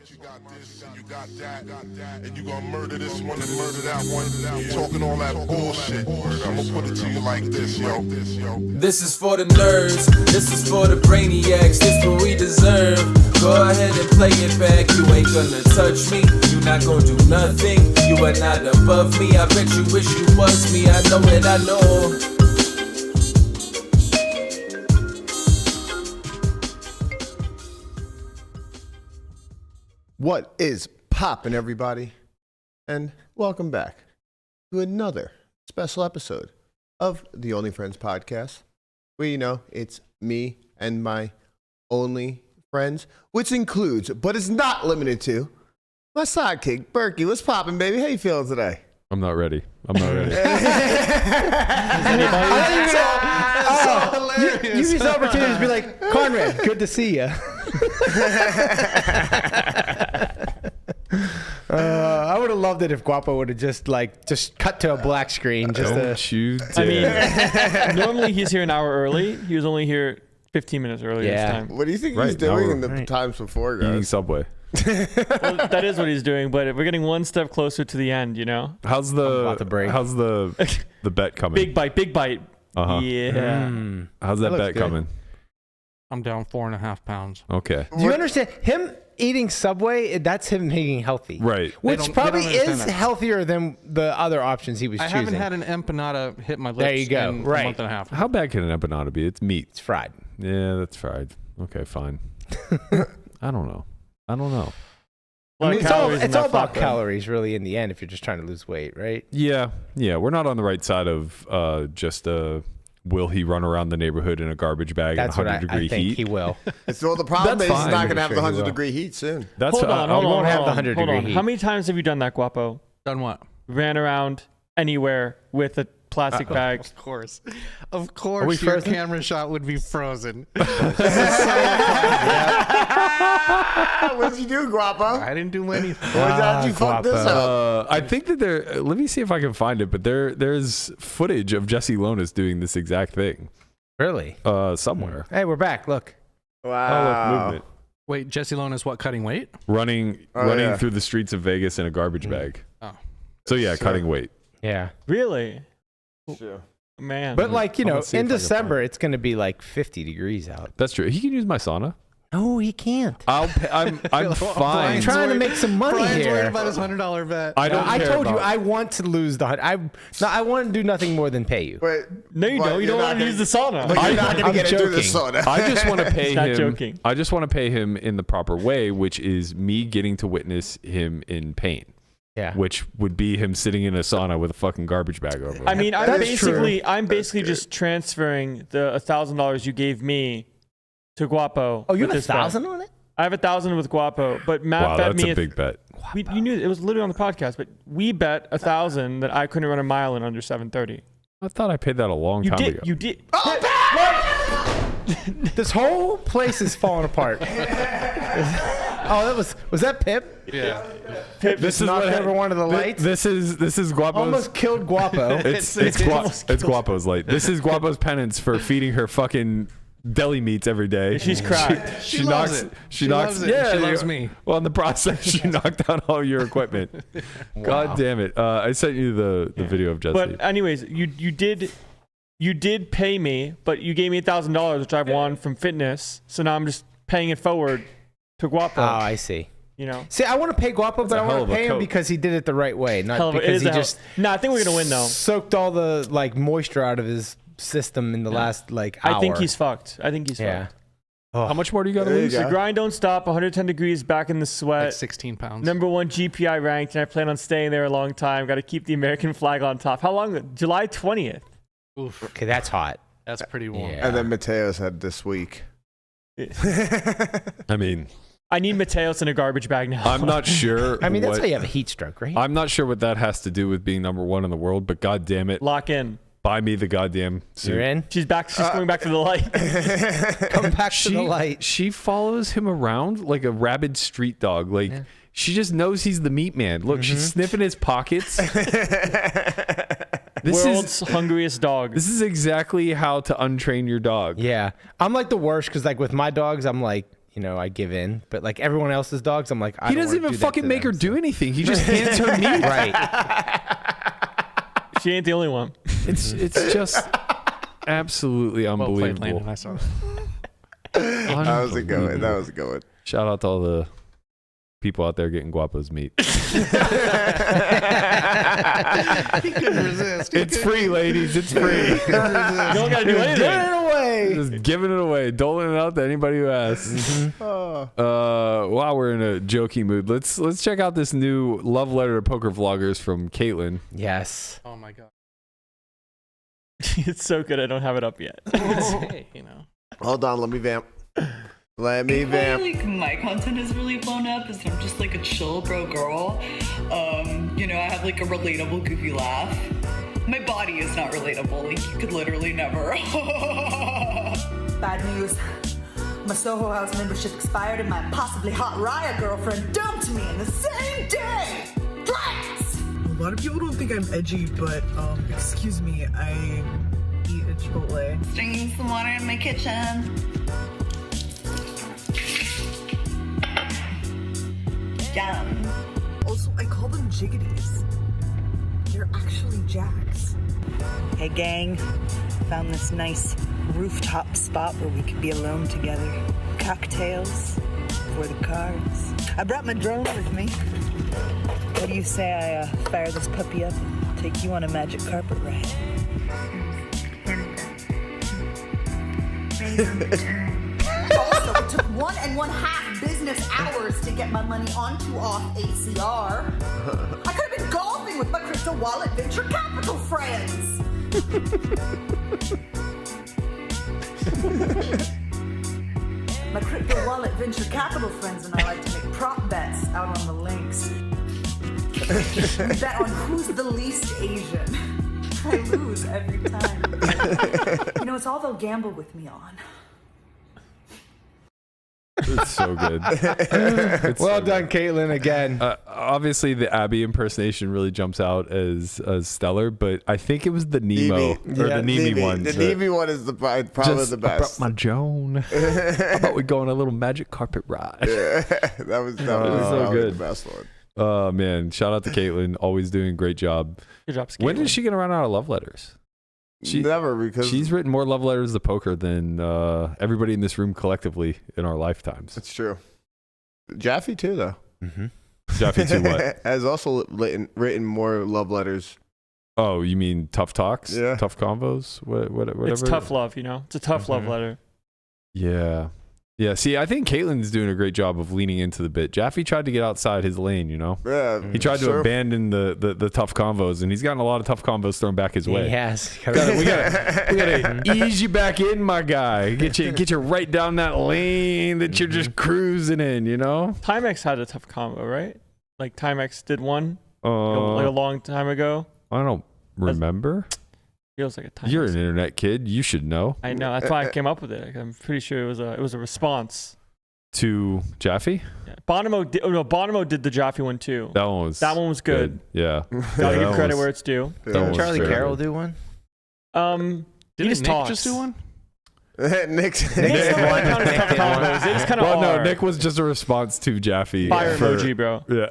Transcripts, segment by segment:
You got this and you got that, and you gonna murder this one and murder that one. Talking all that bullshit. I'm gonna put it to you like this, yo. This is for the nerds, this is for the brainiacs, this what we deserve. Go ahead and play it back, you ain't gonna touch me, you not gonna do nothing, you are not above me. I bet you wish you was me, I know it, I know. What is poppin', everybody? And welcome back to another special episode of the Only Friends podcast, where you know it's me and my only friends, which includes, but is not limited to, my sidekick, Berkey. What's poppin', baby? How you feeling today? I'm not ready. You use this opportunity to be like, Conrad, good to see you. I would have loved it if Guapo would have just cut to a black screen. Normally he's here an hour early. He was only here 15 minutes early this time. What do you think he's doing in the times before, guys? Eating Subway. Well, that is what he's doing, but we're getting one step closer to the end, you know? How's the bet coming? Big bite. Uh-huh. Yeah. How's that bet coming? I'm down 4.5 pounds. Okay. Do you understand? Him eating Subway, that's him being healthy. Right. Which probably is healthier than the other options he was choosing. I haven't had an empanada hit my lips there you go. in a month and a half. How bad can an empanada be? It's meat. It's fried. Yeah, that's fried. Okay, fine. I don't know. I mean, it's all about calories, really, in the end, if you're just trying to lose weight, right? Yeah. We're not on the right side of will he run around the neighborhood in a garbage bag in 100-degree heat? I think he will. So the problem is he's not going to have the 100-degree heat soon. Hold on. He won't have the 100-degree heat. How many times have you done that, Guapo? Done what? Ran around anywhere with a plastic bag. Of course, your camera shot would be frozen. What did you do, Guapo? I didn't do anything. How'd you fuck this up? I think that let me see if I can find it, but there's footage of Jesse Lonis doing this exact thing. Really? Somewhere. Hey, we're back. Look. Wow. Oh, look, movement. Wait, Jesse Lone is what, cutting weight? Running through the streets of Vegas in a garbage bag. Oh. So yeah, cutting weight. Yeah. Really? Sure. Man. But in December, it's going to be like 50 degrees out. That's true. He can use my sauna. No, he can't. I'm fine. I'm trying to make some money Brian's here. worried about his $100 bet. I told you I want to lose the I want to do nothing more than pay you. No, you don't. You don't want to use the sauna. But you're not going to get into the sauna. I just want to pay He's not him. joking. I just want to pay him in the proper way, which is me getting to witness him in pain. Yeah. Which would be him sitting in a sauna with a fucking garbage bag over him. I mean, I'm basically just transferring the $1,000 you gave me to Guapo. Oh, you have 1,000 on it? I have 1,000 with Guapo, but Matt bet me. That's a big bet. You knew it was literally on the podcast, but we bet 1,000 that I couldn't run a mile in under 7:30. I thought I paid that a long time ago. You did. This whole place is falling apart. Was that Pip? Yeah. Pip this is knocked over one of the lights. This is Guapo's. Almost killed Guapo. It's Guapo's light. This is Guapo's penance for feeding her fucking deli meats every day. She's cracked. She loves it. She loves me. Well, in the process, she knocked down all your equipment. Wow. God damn it! I sent you the video of Jesse. But anyways, you did pay me, but you gave me $1,000, which I've won from fitness. So now I'm just paying it forward to Guapo. Oh, I see. You know. See, I want to pay Guapo, but I want to pay him because he did it the right way, not because he just. No, I think we're gonna win though. Soaked all the moisture out of his system in the last hour. I think he's fucked. Fucked. Oh. How much more do you got to lose? The grind don't stop. 110 degrees, back in the sweat. 16 pounds. Number 1 GPI ranked, and I plan on staying there a long time. Got to keep the American flag on top. How long? July 20th. Oof. Okay, that's hot. That's pretty warm. Yeah. And then Mateo's had this week. I mean, I need Mateos in a garbage bag now. I'm not sure. I mean, that's how you have a heat stroke, right? I'm not sure what that has to do with being number 1 in the world, but god damn it. Lock in. Buy me the goddamn suit. You're in? She's back. She's going back to the light. Come back to the light. She follows him around like a rabid street dog. She just knows he's the meat man. Look, she's sniffing his pockets. World's hungriest dog. This is exactly how to untrain your dog. Yeah. I'm like the worst because with my dogs, I'm like, I give in. But like everyone else's dogs, I'm like, he doesn't even fucking make her do anything. He just hands her meat. Right. She ain't the only one. It's just absolutely unbelievable. Well played, Landon. I saw that. That was a good one. Shout out to all the people out there getting Guapo's meat. He couldn't resist. It's free, ladies. It's free. You don't gotta do anything. Give it away. Just giving it away, doling it out to anybody who asks. While we're in a jokey mood, let's check out this new love letter to poker vloggers from Caitlin. Yes. Oh my god. It's so good. I don't have it up yet. Hey, Hold on, let me vamp. Like my content is really blown up is I'm just like a chill bro girl. I have like a relatable goofy laugh. My body is not relatable. Like you could literally never. Bad news. My Soho House membership expired and my possibly hot Raya girlfriend dumped me in the same day. Thanks! A lot of people don't think I'm edgy, but excuse me, I eat at Chipotle. Stinging some water in my kitchen. Yum. Also, I call them jiggities. They're actually jacks. Hey gang, found this nice rooftop spot where we could be alone together. Cocktails for the cards. I brought my drone with me. What do you say I fire this puppy up and take you on a magic carpet ride? Also, it took 1.5 business hours to get my money onto off ACR. I could have been golfing with my crypto wallet venture capital friends. My crypto wallet venture capital friends and I like to make prop bets out on the links. We bet on who's the least Asian. I lose every time. It's all they'll gamble with me on. It's so good. Well done, Caitlin, again. Obviously, the Abby impersonation really jumps out as stellar, but I think it was the Nemo the Nemi one. The Nemi one is probably the best. I brought my Joan. How about we go on a little magic carpet ride? Yeah, that was so good. The best one. Oh man! Shout out to Caitlin, always doing a great job. Good job, When did she get run out of love letters? Never, because she's written more love letters to poker than everybody in this room collectively in our lifetimes. It's true. Jaffe too, though. Mm-hmm. Jaffe too what? Has also written more love letters. Oh, you mean tough talks? Yeah. Tough convos? Whatever. It's tough love, It's a tough love letter. Yeah. Yeah, see, I think Caitlin's doing a great job of leaning into the bit. Jaffe tried to get outside his lane, Yeah. He tried to abandon the tough convos, and he's gotten a lot of tough convos thrown back his way. He has. We gotta ease you back in, my guy. Get you right down that lane that you're just cruising in, Timex had a tough combo, right? Like Timex did one like a long time ago. I don't remember. Feels like a Timex. You're an internet kid. You should know. I know. That's why I came up with it. I'm pretty sure it was a response to Jaffe. Yeah. Bonomo did the Jaffe one too. That one was good. Yeah. Gotta give credit where it's due. Didn't Charlie Carroll do one? Didn't Nick just do one? Nick Nick was just a response to Jaffe. Fire emoji, bro. Yeah.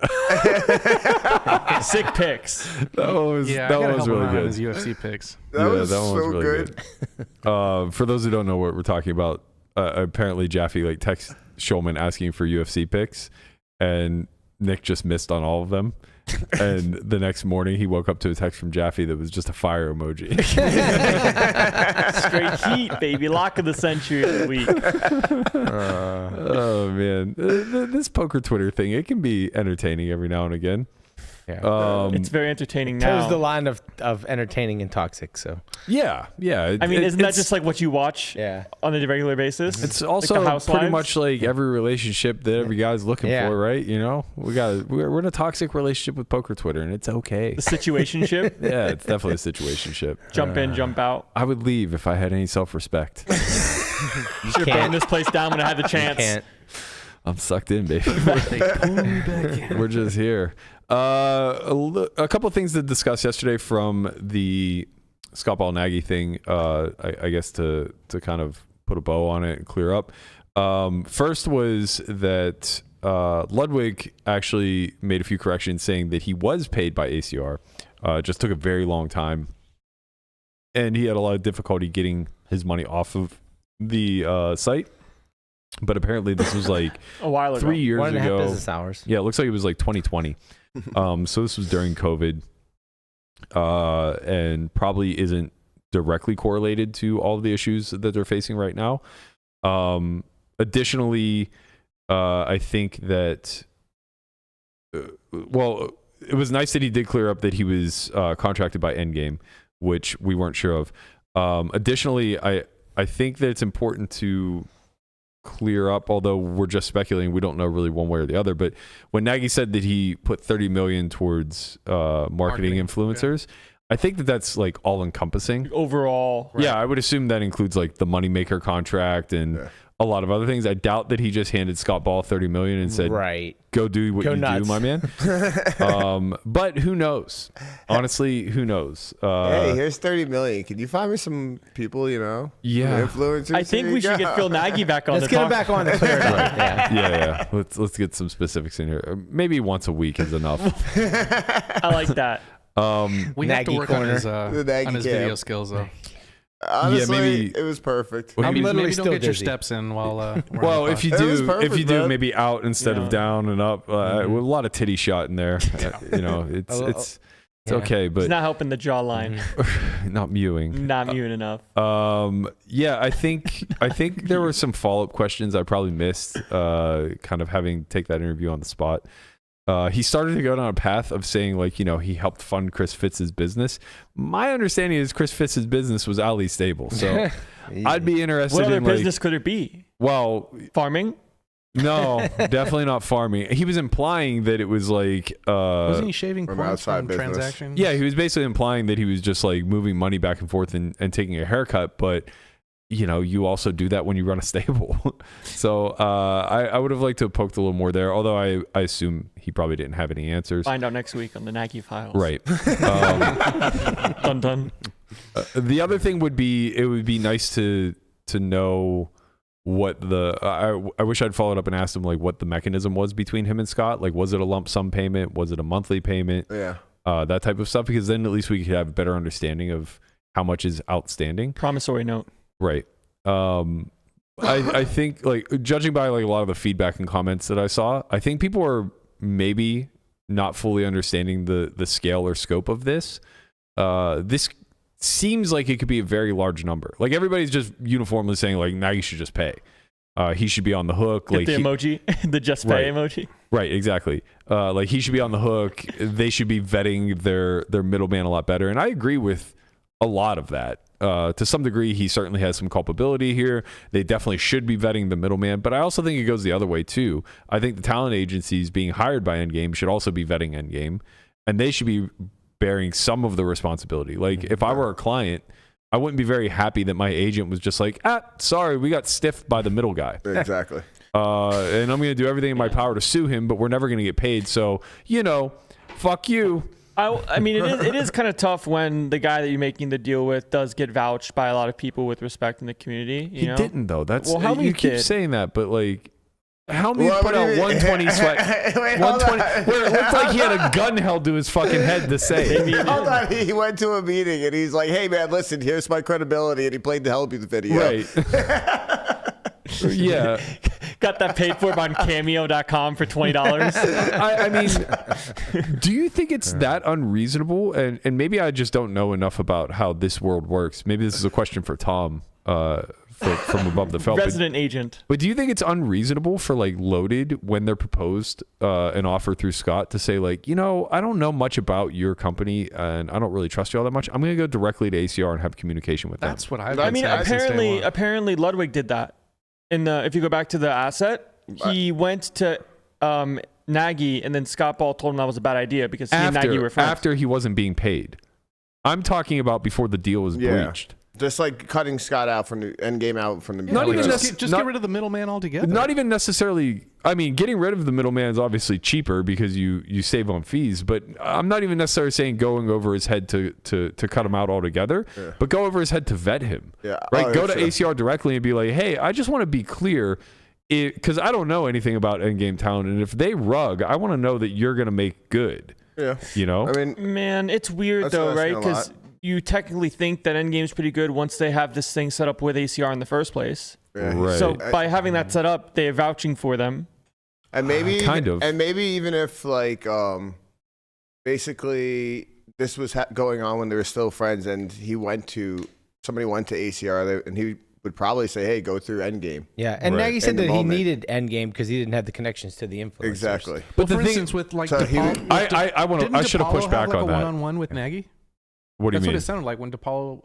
Sick picks. That was really good. His UFC picks. That was so really good. For those who don't know what we're talking about, apparently Jaffe texts Schulman asking for UFC picks, and Nick just missed on all of them. And the next morning, he woke up to a text from Jaffe that was just a fire emoji. Straight heat, baby. Lock of the century of the week. Oh, man. This poker Twitter thing, it can be entertaining every now and again. Yeah. It's very entertaining now. Toes the line of entertaining and toxic, so. Yeah. I mean, isn't that just like what you watch on a regular basis? It's also like pretty much like every relationship that every guy's looking for, right? We're in a toxic relationship with poker Twitter, and it's okay. The situationship? Yeah, it's definitely a situationship. Jump in, jump out. I would leave if I had any self-respect. Should have burned this place down when I had the chance. You can't. I'm sucked in, baby. We're just here. A couple of things to discuss yesterday from the Scott Ball Nagy thing. I guess to kind of put a bow on it and clear up. First was that Ludwig actually made a few corrections saying that he was paid by ACR. Just took a very long time. And he had a lot of difficulty getting his money off of the site. But apparently this was like a while ago. 3 years ago. 1.5 business hours. Yeah, it looks like it was like 2020. So this was during COVID. And probably isn't directly correlated to all of the issues that they're facing right now. Additionally, I think that, well, it was nice that he did clear up that he was contracted by Endgame, which we weren't sure of. Additionally, I think that it's important to clear up, although we're just speculating, we don't know really one way or the other, but when Nagy said that he put 30 million towards marketing influencers, I think that that's like all encompassing overall. Right. Yeah, I would assume that includes like the moneymaker contract and a lot of other things. I doubt that he just handed Scott Ball 30 million and said, go do what you do, my man. But who knows? Honestly, who knows? Hey, here's 30 million. Can you find me some people, influencers? I think we should get Phil Nagy back on. Let's get him back on the clear. Yeah. Let's get some specifics in here. Maybe once a week is enough. I like that. We have to work on his video skills, though. Honestly, maybe it was perfect. Well, maybe don't get your steps in while. Well, if you do, maybe out instead of down and up. With a lot of titty shot in there. It's okay, but it's not helping the jawline. Not mewing. Not mewing enough. I think there were some follow-up questions I probably missed. Kind of having take that interview on the spot. He started to go down a path of saying, like, he helped fund Chris Fitz's business. My understanding is Chris Fitz's business was Ali stable. So I'd be interested in, what other business could it be? Well, farming? No, definitely not farming. He was implying that it was like... wasn't he shaving points from transactions? Yeah, he was basically implying that he was just like moving money back and forth and taking a haircut, but... you also do that when you run a stable. So I would have liked to have poked a little more there, although I assume he probably didn't have any answers. Find out next week on the Nagy Files. Right. Dun. The other thing would be, it would be nice to know what I wish I'd followed up and asked him like what the mechanism was between him and Scott. Like, was it a lump sum payment? Was it a monthly payment? Yeah. That type of stuff, because then at least we could have a better understanding of how much is outstanding. Promissory note. Right. I think, like, judging by like a lot of the feedback and comments that I saw, I think people are maybe not fully understanding the scale or scope of this. This seems like it could be a very large number. Like, everybody's just uniformly saying like, now you should just pay. He should be on the hook. Get like the emoji, the just pay emoji. Right, exactly. Like, he should be on the hook. They should be vetting their middleman a lot better. And I agree with a lot of that. To some degree, he certainly has some culpability here. They definitely should be vetting the middleman, but I also think it goes the other way too. I think the talent agencies being hired by Endgame should also be vetting Endgame, and they should be bearing some of the responsibility. Like, if I were a client, I wouldn't be very happy that my agent was just like, sorry, we got stiffed by the middle guy. Exactly. And I'm going to do everything in my power to sue him, but we're never going to get paid. So, fuck you. I mean, it is kind of tough when the guy that you're making the deal with does get vouched by a lot of people with respect in the community. He didn't, though. That's how many you keep saying that, but like, how many put out 120 sweat? 120, where it looked like he had a gun held to his fucking head to say. Hold on, he went to a meeting and he's like, "Hey man, listen, here's my credibility," and he played the help you the video. Right. Yeah. Got that paid for on Cameo.com for $20. I mean, do you think it's that unreasonable? And maybe I just don't know enough about how this world works. Maybe this is a question for Tom from above the felt. Resident agent. But do you think it's unreasonable for like Loaded, when they're proposed an offer through Scott, to say like, I don't know much about your company and I don't really trust you all that much. I'm going to go directly to ACR and have communication with them. That's what I mean, apparently Ludwig did that. If you go back to the asset, he went to Nagy, and then Scott Ball told him that was a bad idea because he and Nagy were friends. After he wasn't being paid. I'm talking about before the deal was breached. Just like cutting Scott out from the Endgame out from the not even just get rid of the middleman altogether. Not even necessarily. I mean, getting rid of the middleman is obviously cheaper because you save on fees. But I'm not even necessarily saying going over his head to cut him out altogether. Yeah. But go over his head to vet him. Yeah. Right. Go to ACR directly and be like, hey, I just want to be clear. because I don't know anything about endgame talent, and if they rug, I want to know that you're going to make good. Yeah. You know? I mean, man, it's weird though, right? Because you technically think that endgame's pretty good once they have this thing set up with ACR in the first place. Yeah. Right. So by having that set up, they're vouching for them. And maybe kind of. And maybe even if like basically this was going on when they were still friends, and somebody went to ACR, and he would probably say, "Hey, go through Endgame." Yeah, and Nagy said that he needed Endgame because he didn't have the connections to the influencers. Exactly. But for instance, with like I should have pushed back on that. One-on-one with Nagy. What do you mean? That's what it sounded like when DePaulo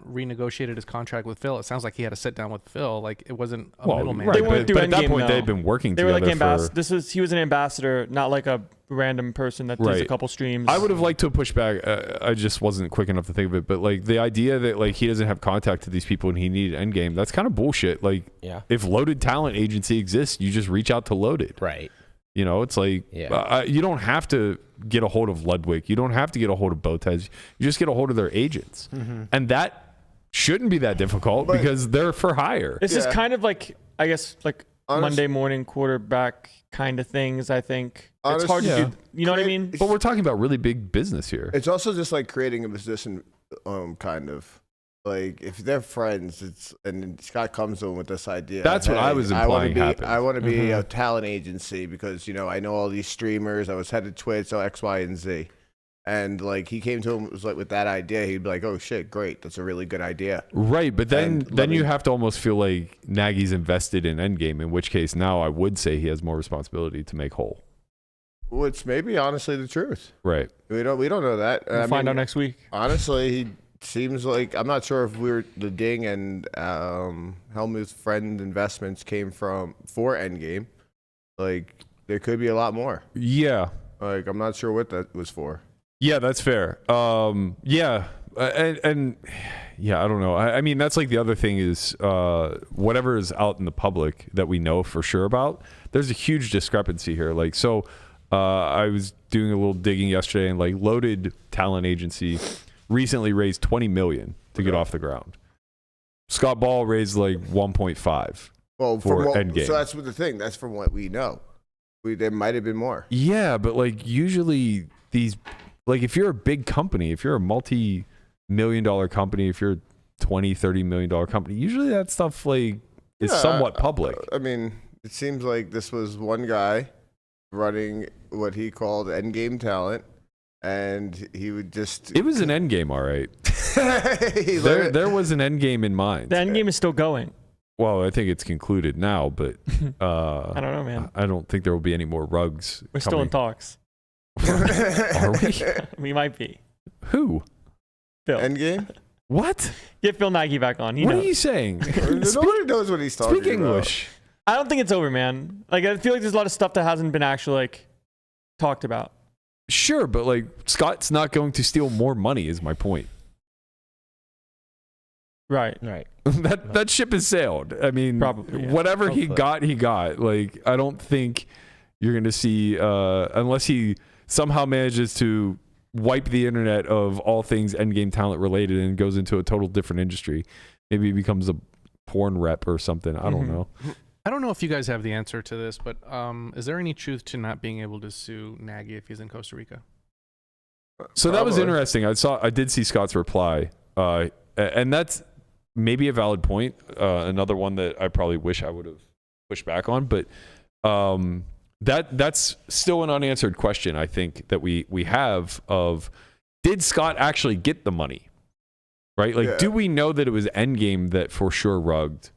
renegotiated his contract with Phil. It sounds like he had to sit down with Phil. Like it wasn't a middleman. Right, but at that point, they'd been working together. They were like he was an ambassador, not like a random person that does a couple streams. I would have liked to push back. I just wasn't quick enough to think of it. But like the idea that like he doesn't have contact to these people and he needed Endgame, that's kind of bullshit. Like, if Loaded Talent Agency exists, you just reach out to Loaded. Right. You know, it's like you don't have to get a hold of Ludwig. You don't have to get a hold of Botez. You just get a hold of their agents. Mm-hmm. And that shouldn't be that difficult because they're for hire. This is kind of like, I guess, like Monday morning quarterback kind of things, I think. It's hard to do. You know what I mean? But we're talking about really big business here. It's also just like creating a position, kind of. Like if they're friends, and Scott comes to him with this idea. That's what I was implying happened. I want to be a talent agency because I know all these streamers. I was headed Twitch, so X, Y, and Z, and like he came to him was like with that idea. He'd be like, "Oh shit, great, that's a really good idea." Right, but then you have to almost feel like Nagy's invested in Endgame. In which case, now I would say he has more responsibility to make whole. Which may be honestly the truth. Right. We don't know that. We'll find out next week. Honestly, he seems like I'm not sure if the Ding and Helmut's friend investments came for Endgame. Like there could be a lot more. Yeah. Like I'm not sure what that was for. Yeah, that's fair. And yeah, I don't know. I mean, that's like the other thing is whatever is out in the public that we know for sure about. There's a huge discrepancy here. Like so, I was doing a little digging yesterday, and like Loaded Talent Agency recently raised $20 million to get off the ground. Scott Ball raised like 1.5. Well, for Endgame. So that's what the thing. That's from what we know. There might have been more. Yeah, but like usually these, like if you're a big company, if you're a multi-million-dollar company, if you're a $20-30 million company, usually that stuff like is somewhat public. I mean, it seems like this was one guy running what he called Endgame Talent. And he would just... It was an end game, all right. there was an end game in mind. The end game is still going. Well, I think it's concluded now, but... I don't know, man. I don't think there will be any more rugs. We're still in talks. Are we? We might be. Who? Phil. Endgame? What? Get Phil Nagy back on. What are you saying? Nobody knows what he's talking about. Speak English. I don't think it's over, man. Like, I feel like there's a lot of stuff that hasn't been actually, like, talked about. Sure, but like Scott's not going to steal more money is my point. Right. that ship has sailed. I mean, probably whatever he got. Like I don't think you're going to see unless he somehow manages to wipe the internet of all things Endgame talent related and goes into a total different industry. Maybe he becomes a porn rep or something. I don't know. I don't know if you guys have the answer to this, but is there any truth to not being able to sue Nagy if he's in Costa Rica? So that was interesting. I did see Scott's reply, and that's maybe a valid point. Another one that I probably wish I would have pushed back on, but that's still an unanswered question. I think that we have of did Scott actually get the money? Right? Like, do we know that it was Endgame that for sure rugged,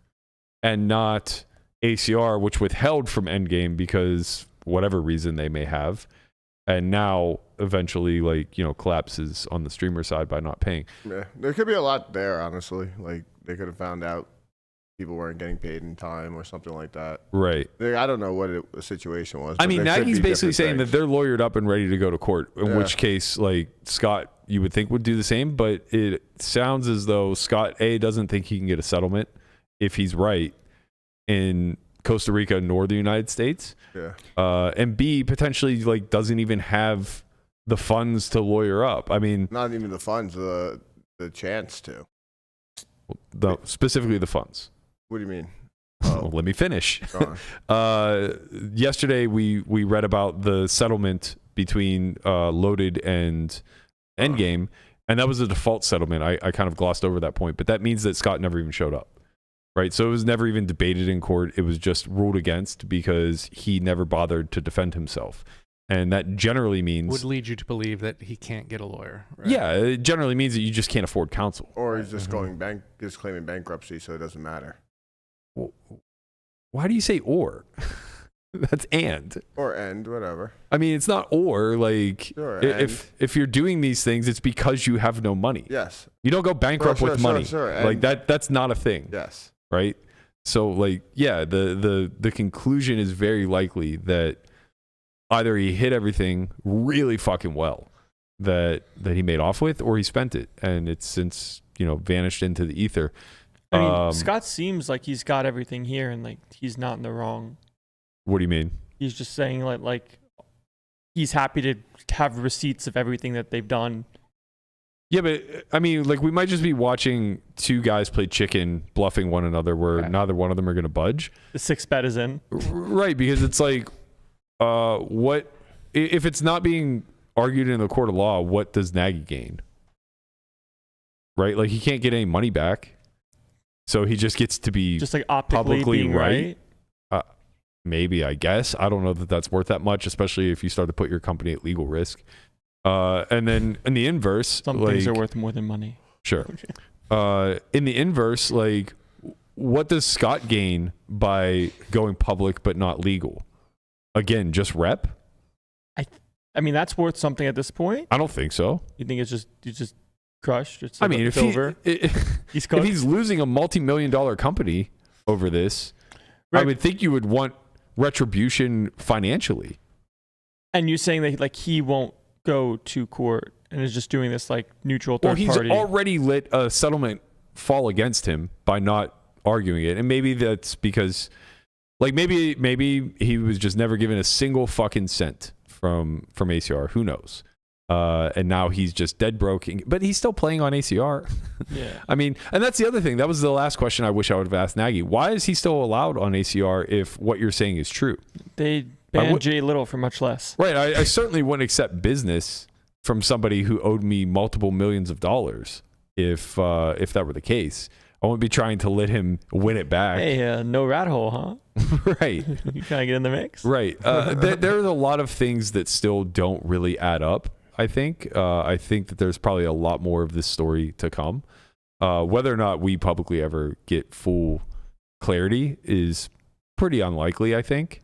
and not ACR, which withheld from Endgame because whatever reason they may have, and now eventually collapses on the streamer side by not paying. Yeah, there could be a lot there, honestly. Like they could have found out people weren't getting paid in time or something like that. Right. I don't know what the situation was. I mean, Nagy's basically saying that they're lawyered up and ready to go to court, in which case, like Scott, you would think would do the same, but it sounds as though Scott A doesn't think he can get a settlement if he's right in Costa Rica nor the United States. Yeah. And B potentially doesn't even have the funds to lawyer up. I mean, not even the funds, the chance to. Specifically the funds. What do you mean? Well, let me finish. Yesterday, we read about the settlement between Loaded and Endgame, and that was a default settlement. I kind of glossed over that point, but that means that Scott never even showed up, right? So it was never even debated in court. It was just ruled against because he never bothered to defend himself. And that generally means... would lead you to believe that he can't get a lawyer. Right? Yeah, it generally means that you just can't afford counsel. Or he's just just claiming bankruptcy, so it doesn't matter. Well, why do you say or? That's and. Or and, whatever. I mean, it's not or. Like, sure, if you're doing these things, it's because you have no money. Yes. You don't go bankrupt with money. Sure. Like, that's not a thing. Yes. Right? So, like, yeah, the conclusion is very likely that either he hit everything really fucking well that he made off with, or he spent it, and it's since vanished into the ether. I mean, Scott seems like he's got everything here, and like he's not in the wrong. What do you mean? He's just saying like he's happy to have receipts of everything that they've done. Yeah, but I mean, like, we might just be watching two guys play chicken, bluffing one another, where neither one of them are going to budge. The 6 bet is in. Right, because it's like, what if it's not being argued in the court of law? What does Nagy gain? Right, like he can't get any money back, so he just gets to be just like optically publicly being right. Maybe, I guess. I don't know that that's worth that much, especially if you start to put your company at legal risk. And then in the inverse, some things are worth more than money. Sure. In the inverse, like, what does Scott gain by going public but not legal? Again, just rep? I mean, that's worth something at this point. I don't think so. You think it's just crushed? It's I mean, it's over. If he's losing a multi-million-dollar company over this, right. I would think you would want retribution financially. And you're saying that like he won't go to court and is just doing this like neutral third party. He's already let a settlement fall against him by not arguing it, and maybe that's because, like, maybe he was just never given a single fucking cent from ACR. Who knows? And now he's just dead broke, but he's still playing on ACR. Yeah. I mean, and that's the other thing. That was the last question I wish I would have asked Nagy. Why is he still allowed on ACR if what you're saying is true? They banned Jay Little for much less. Right. I certainly wouldn't accept business from somebody who owed me multiple millions of dollars if that were the case. I wouldn't be trying to let him win it back. Hey, no rat hole, huh? Right. You kind of get in the mix. Right. There are a lot of things that still don't really add up. I think that there's probably a lot more of this story to come. Whether or not we publicly ever get full clarity is pretty unlikely, I think.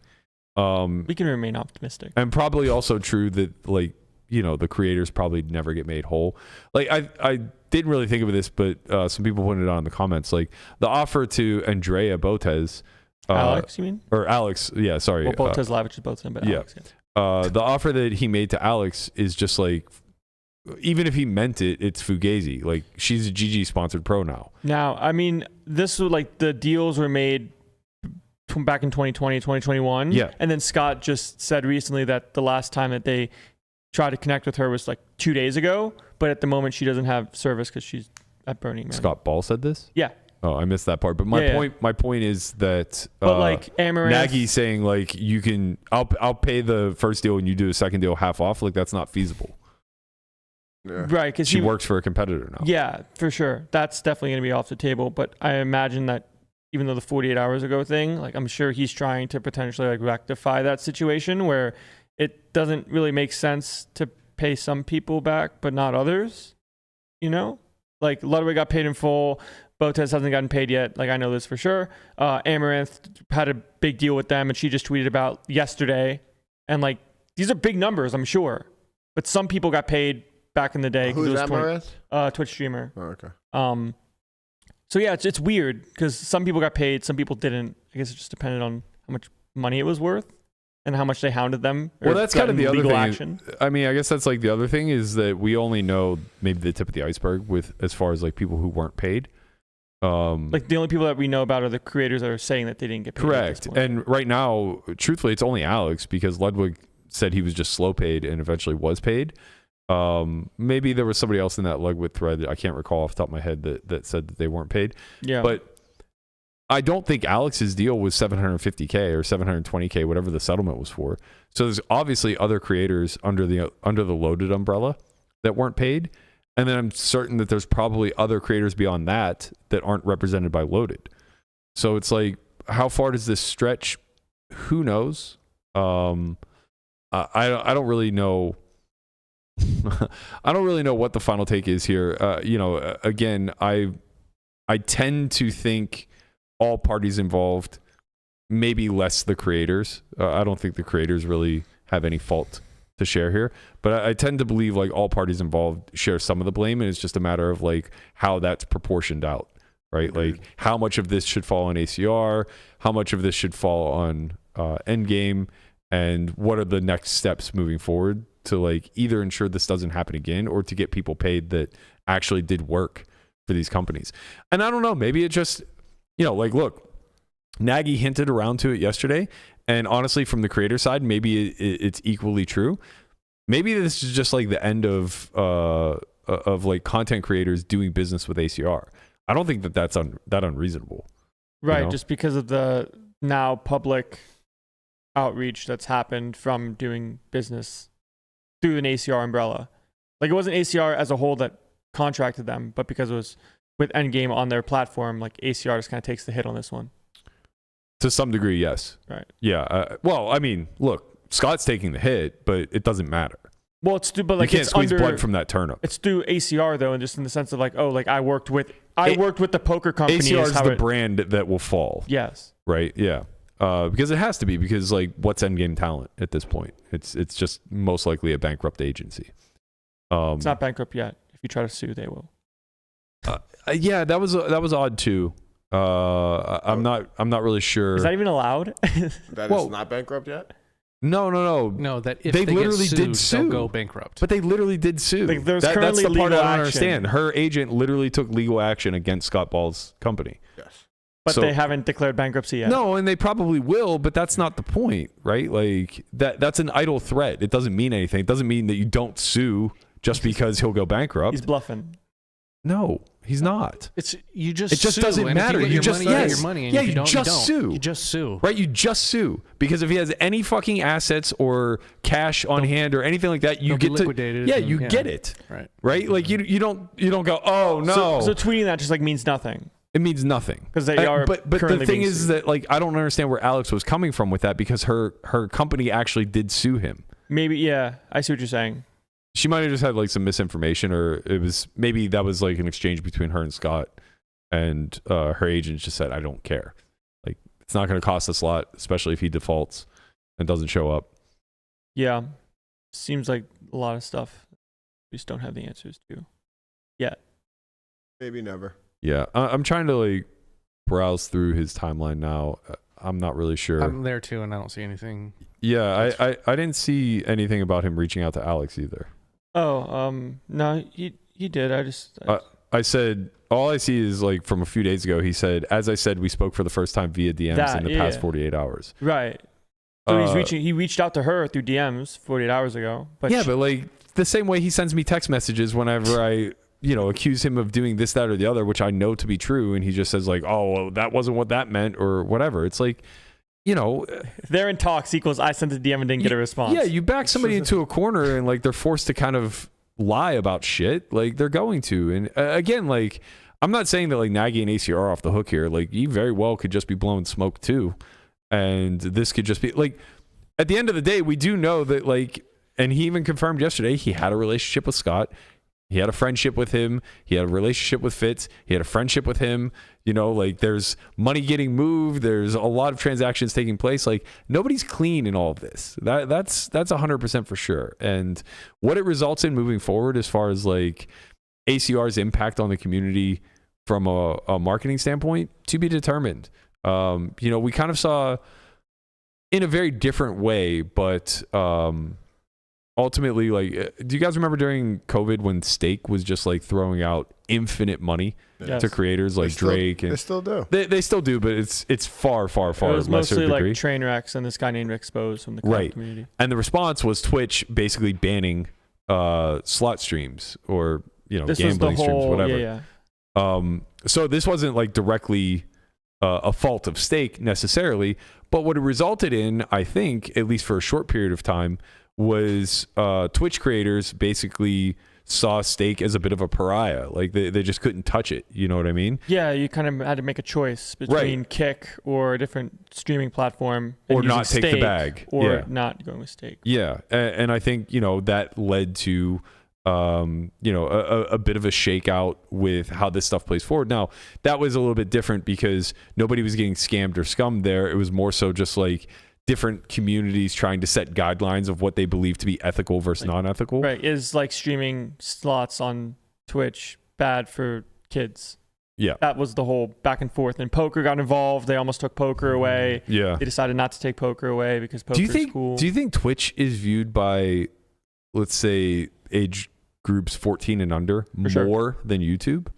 We can remain optimistic. And probably also true that, like, the creators probably never get made whole. Like, I didn't really think of this, but some people pointed it out in the comments. Like, the offer to Andrea Botes. Alex, you mean? Or Alex, yeah, sorry. Well, Botes Lavich is both him, but yeah. Alex, yeah. The offer that he made to Alex is just like, even if he meant it, it's fugazi. Like, she's a GG sponsored pro now. Now, I mean, this was like the deals were made back in 2020, 2021. Yeah. And then Scott just said recently that the last time that they tried to connect with her was like 2 days ago. But at the moment, she doesn't have service because she's at Burning Man. Scott Ball said this? Yeah. Oh, I missed that part. But my point is that but like Amaranth, Nagy saying like I'll pay the first deal and you do a second deal half off. Like, that's not feasible. Yeah. Right, because she works for a competitor now. Yeah, for sure. That's definitely going to be off the table. But I imagine that even though the 48 hours ago thing, like, I'm sure he's trying to potentially like rectify that situation where it doesn't really make sense to pay some people back but not others. Like, Ludwig got paid in full. Botes hasn't gotten paid yet. Like, I know this for sure. Amaranth had a big deal with them, and she just tweeted about yesterday. And like, these are big numbers, I'm sure. But some people got paid back in the day. Who's Amaranth? Twitch streamer. Oh, okay. So yeah, it's weird because some people got paid, some people didn't. I guess it just depended on how much money it was worth and how much they hounded them. Well, that's kind of the other thing. Action. I mean, I guess that's like the other thing is that we only know maybe the tip of the iceberg with as far as like people who weren't paid. Like, the only people that we know about are the creators that are saying that they didn't get paid. Correct. And right now, truthfully, it's only Alex because Ludwig said he was just slow paid and eventually was paid. Maybe there was somebody else in that Ludwig thread that I can't recall off the top of my head that said that they weren't paid. Yeah. But I don't think Alex's deal was $750K or $720K, whatever the settlement was for. So there's obviously other creators under the Loaded umbrella that weren't paid. And then I'm certain that there's probably other creators beyond that aren't represented by Loaded. So it's like, how far does this stretch? Who knows? I don't really know. I don't really know what the final take is here. Again, I tend to think all parties involved, maybe less the creators. I don't think the creators really have any fault to share here, but I tend to believe like all parties involved share some of the blame, and it's just a matter of like how that's proportioned out, right? Like how much of this should fall on ACR, how much of this should fall on Endgame, and what are the next steps moving forward to like either ensure this doesn't happen again or to get people paid that actually did work for these companies. And I don't know, maybe it just, like, look, Nagy hinted around to it yesterday, and honestly, from the creator side, maybe it's equally true. Maybe this is just like the end of like content creators doing business with ACR. I don't think that's that unreasonable. Right, just because of the now public outreach that's happened from doing business through an ACR umbrella. Like, it wasn't ACR as a whole that contracted them, but because it was with Endgame on their platform, like ACR just kind of takes the hit on this one. To some degree, yes. Right. Yeah. Well, I mean, look, Scott's taking the hit, but it doesn't matter. Well, but like, you can't it's squeeze blood from that turnip. It's through ACR though, and just in the sense of like, oh, like I worked with the poker company. ACR is the brand that will fall. Yes. Right. Yeah. Because it has to be, because like, what's Endgame talent at this point? It's just most likely a bankrupt agency. It's not bankrupt yet. If you try to sue, they will. Yeah, that was odd too. I'm not really sure. Is that even allowed? That is not bankrupt yet? No. No, that if they literally get sued, did sue. they'll go bankrupt. But they literally did sue. Like, there's that's currently the part I legal don't action. understand. Her agent literally took legal action against Scott Ball's company. Yes. But they haven't declared bankruptcy yet. No, and they probably will, but that's not the point, right? Like that's an idle threat. It doesn't mean anything. It doesn't mean that you don't sue just because he'll go bankrupt. He's bluffing. No, he's not. It just sue, doesn't and matter. If you, You just get your money, and if you don't, sue. You just sue. Right, you just sue, because if he has any fucking assets or cash on hand or anything like that, you get liquidated. Yeah, you get it. Right. Like you don't go, oh no. So tweeting that just like means nothing. It means nothing because they are. But the thing is that like I don't understand where Alex was coming from with that, because her company actually did sue him. Maybe, yeah, I see what you're saying. She might have just had like some misinformation, or maybe that was like an exchange between her and Scott, and her agent just said, I don't care. Like, it's not going to cost us a lot, especially if he defaults and doesn't show up. Yeah. Seems like a lot of stuff we just don't have the answers to yet. Maybe never. Yeah. I'm trying to like browse through his timeline now. I'm not really sure. I'm there too, and I don't see anything. Yeah, I didn't see anything about him reaching out to Alex either. Oh, no, he did. I said, all I see is like from a few days ago, he said, as I said, we spoke for the first time via DMs in the past 48 hours. Right. So he reached out to her through DMs 48 hours ago. But but like the same way he sends me text messages whenever I, accuse him of doing this, that, or the other, which I know to be true. And he just says like, oh, well, that wasn't what that meant or whatever. It's like, they're in talks equals I sent a DM and didn't get a response. Yeah, you back somebody into a corner and like they're forced to kind of lie about shit. Like they're going to. And again, like I'm not saying that like Nagy and ACR are off the hook here. Like he very well could just be blowing smoke too. And this could just be like, at the end of the day, we do know that like, and he even confirmed yesterday, he had a relationship with Scott. He had a friendship with him. He had a relationship with Fitz. He had a friendship with him. Like there's money getting moved. There's a lot of transactions taking place. Like nobody's clean in all of this. That's 100% for sure. And what it results in moving forward, as far as like ACR's impact on the community from a marketing standpoint, to be determined. We kind of saw in a very different way, but ultimately, like, do you guys remember during COVID when Stake was just like throwing out infinite money to creators like Drake? And they still do. They still do, but it's far, far, far it was lesser mostly degree. Like train wrecks and this guy named Expose from the community. And the response was Twitch basically banning slot streams or gambling streams, whatever. So this wasn't like directly a fault of Steak necessarily, but what it resulted in, I think, at least for a short period of time, was Twitch creators basically saw Steak as a bit of a pariah. Like they just couldn't touch it. You know what I mean? Yeah, you kind of had to make a choice between Kick or a different streaming platform, and or not take the bag, or not going with Steak. Yeah, and I think that led to a bit of a shakeout with how this stuff plays forward. Now that was a little bit different because nobody was getting scammed or scummed there. It was more so just like different communities trying to set guidelines of what they believe to be ethical versus non-ethical. Right. Is like streaming slots on Twitch bad for kids? Yeah. That was the whole back and forth. And poker got involved. They almost took poker away. Yeah. They decided not to take poker away because poker is cool. Do you think Twitch is viewed by, let's say, age groups 14 and under more than YouTube?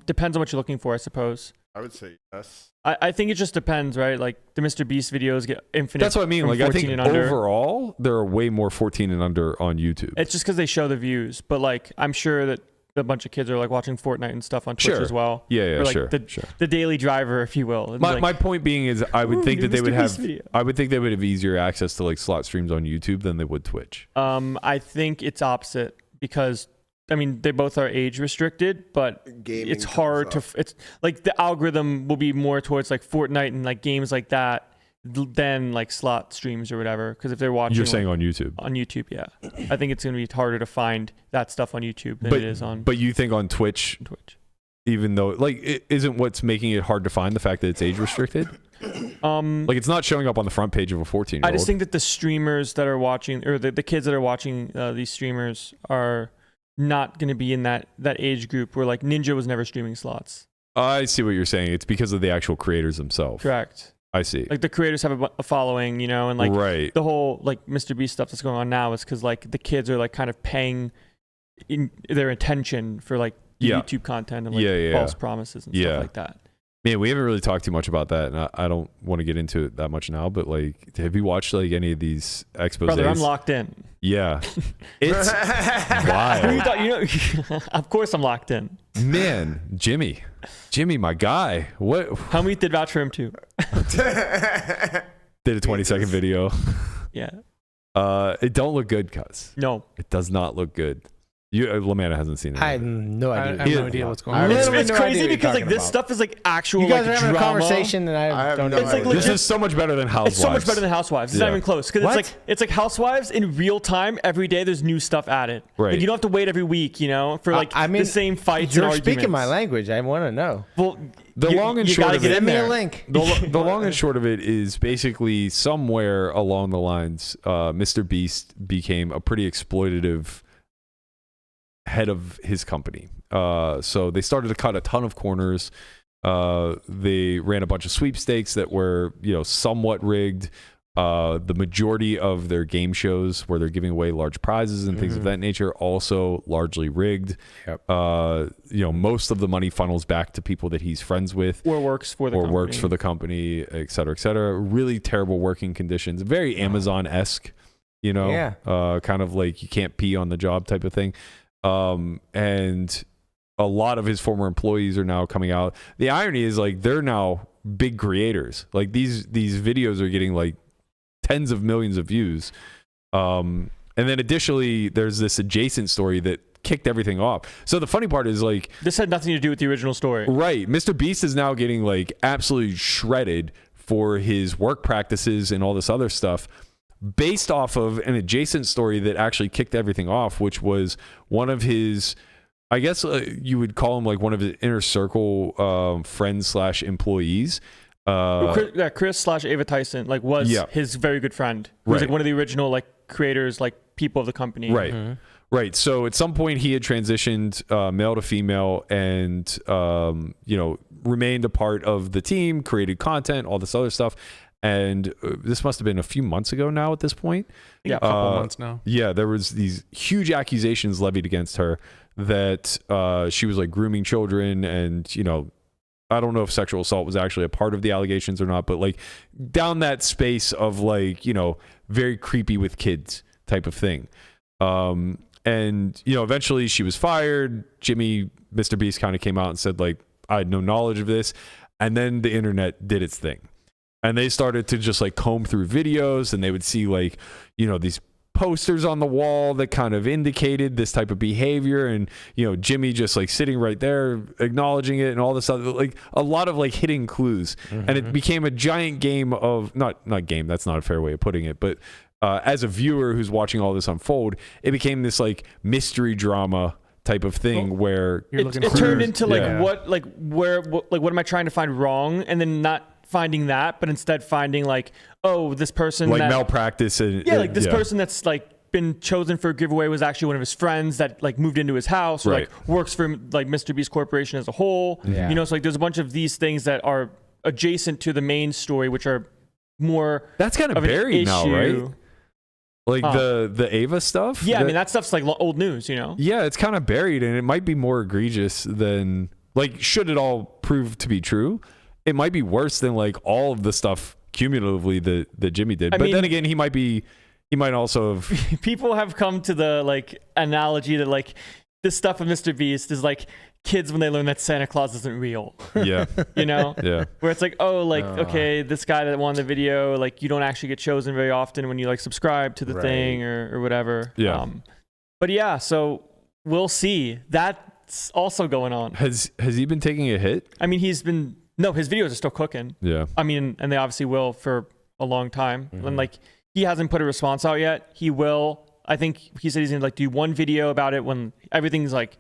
Depends on what you're looking for, I suppose. I would say yes. I think it just depends, right? Like the Mr. Beast videos get infinite. That's what I mean. Like I think overall, there are way more 14 and under on YouTube. It's just because they show the views, but like I'm sure that a bunch of kids are like watching Fortnite and stuff on Twitch as well. Yeah, or like sure. The daily driver, if you will. My point being is, I would think that they would have. I would think they would have easier access to like slot streams on YouTube than they would Twitch. I think it's opposite because. I mean, they both are age restricted, but Gaming it's hard to. It's like the algorithm will be more towards like Fortnite and like games like that than like slot streams or whatever. Because if they're watching, you're saying on YouTube. On YouTube, yeah. I think it's going to be harder to find that stuff on YouTube than it is on. But you think on Twitch, even though like it isn't what's making it hard to find the fact that it's age restricted. Like it's not showing up on the front page of a 14-year-old. I just think that the streamers that are watching, or the kids that are watching these streamers are not going to be in that age group where like Ninja was never streaming slots. I see what you're saying. It's because of the actual creators themselves. Correct. I see. Like the creators have a following, and like the whole like Mr. Beast stuff that's going on now is because like the kids are like kind of paying in their attention for like YouTube content and like false promises and stuff like that. Man, we haven't really talked too much about that, and I don't want to get into it that much now. But like, have you watched like any of these exposés? Brother, I'm locked in. Yeah, it's wild. Of course, I'm locked in. Man, Jimmy, my guy. What? How many did vouch for him too? Did a 20-second video. Yeah. It don't look good, cuz. No, it does not look good. Lamanna hasn't seen it. I have no idea. I have no idea what's going on. It's crazy because like this stuff is like actual. You guys like, are having drama. a conversation, and I don't know. It's like this is so much better than Housewives. It's so much better than Housewives. It's not even close because it's like Housewives in real time. Every day there's new stuff added. Right. Like, you don't have to wait every week, for like the same fights. You're and speaking my language. I want to know. Well, the long and short of it. Send me a link. The long and short of it is basically somewhere along the lines, Mr. Beast became a pretty exploitative head of his company. So they started to cut a ton of corners. They ran a bunch of sweepstakes that were, somewhat rigged. The majority of their game shows where they're giving away large prizes and things of that nature also largely rigged. Yep. Most of the money funnels back to people that he's friends with or works for the company, et cetera, et cetera. Really terrible working conditions. Very Amazon-esque, kind of like you can't pee on the job type of thing. And a lot of his former employees are now coming out. The irony is like they're now big creators. Like these videos are getting like tens of millions of views. And then additionally, there's this adjacent story that kicked everything off. So the funny part is like this had nothing to do with the original story. Right. Mr. Beast is now getting like absolutely shredded for his work practices and all this other stuff, based off of an adjacent story that actually kicked everything off, which was one of his, I guess you would call him like one of his inner circle friends / employees. Chris / Ava Tyson was his very good friend. He was like one of the original like creators, like people of the company. Right. Mm-hmm. Right. So at some point he had transitioned male to female and, remained a part of the team, created content, all this other stuff. And this must have been a few months ago now at this point. Yeah, a couple months now. Yeah, there was these huge accusations levied against her that she was like grooming children and, I don't know if sexual assault was actually a part of the allegations or not, but like down that space of like, very creepy with kids type of thing. And, eventually she was fired. Mr. Beast kind of came out and said like, I had no knowledge of this. And then the internet did its thing. And they started to just like comb through videos, and they would see like, these posters on the wall that kind of indicated this type of behavior, and Jimmy just like sitting right there acknowledging it and all this other, like a lot of like hidden clues. And it became a giant game of not game, that's not a fair way of putting it, but as a viewer who's watching all this unfold, it became this like mystery drama type of thing where it turned into like what am I trying to find wrong, and then not finding that, but instead finding like, oh, this person like that, malpractice and like this person that's like been chosen for a giveaway was actually one of his friends that like moved into his house, or like works for like Mr. Beast Corporation as a whole. So like there's a bunch of these things that are adjacent to the main story, which are more that's kind of buried now, right? Like the Ava stuff. Yeah, I mean that stuff's like old news, Yeah, it's kind of buried, and it might be more egregious than like, should it all prove to be true, it might be worse than like all of the stuff cumulatively that Jimmy did. But then again, he might also have. People have come to the like analogy that like this stuff of Mr. Beast is like kids when they learn that Santa Claus isn't real. Yeah. Yeah. Where it's like, oh, like, okay, this guy that won the video, like you don't actually get chosen very often when you like subscribe to the thing or whatever. Yeah. But yeah, so we'll see. That's also going on. Has he been taking a hit? I mean, no, his videos are still cooking. Yeah. I mean, and they obviously will for a long time. And like, he hasn't put a response out yet. He will. I think he said he's gonna like do one video about it when everything's like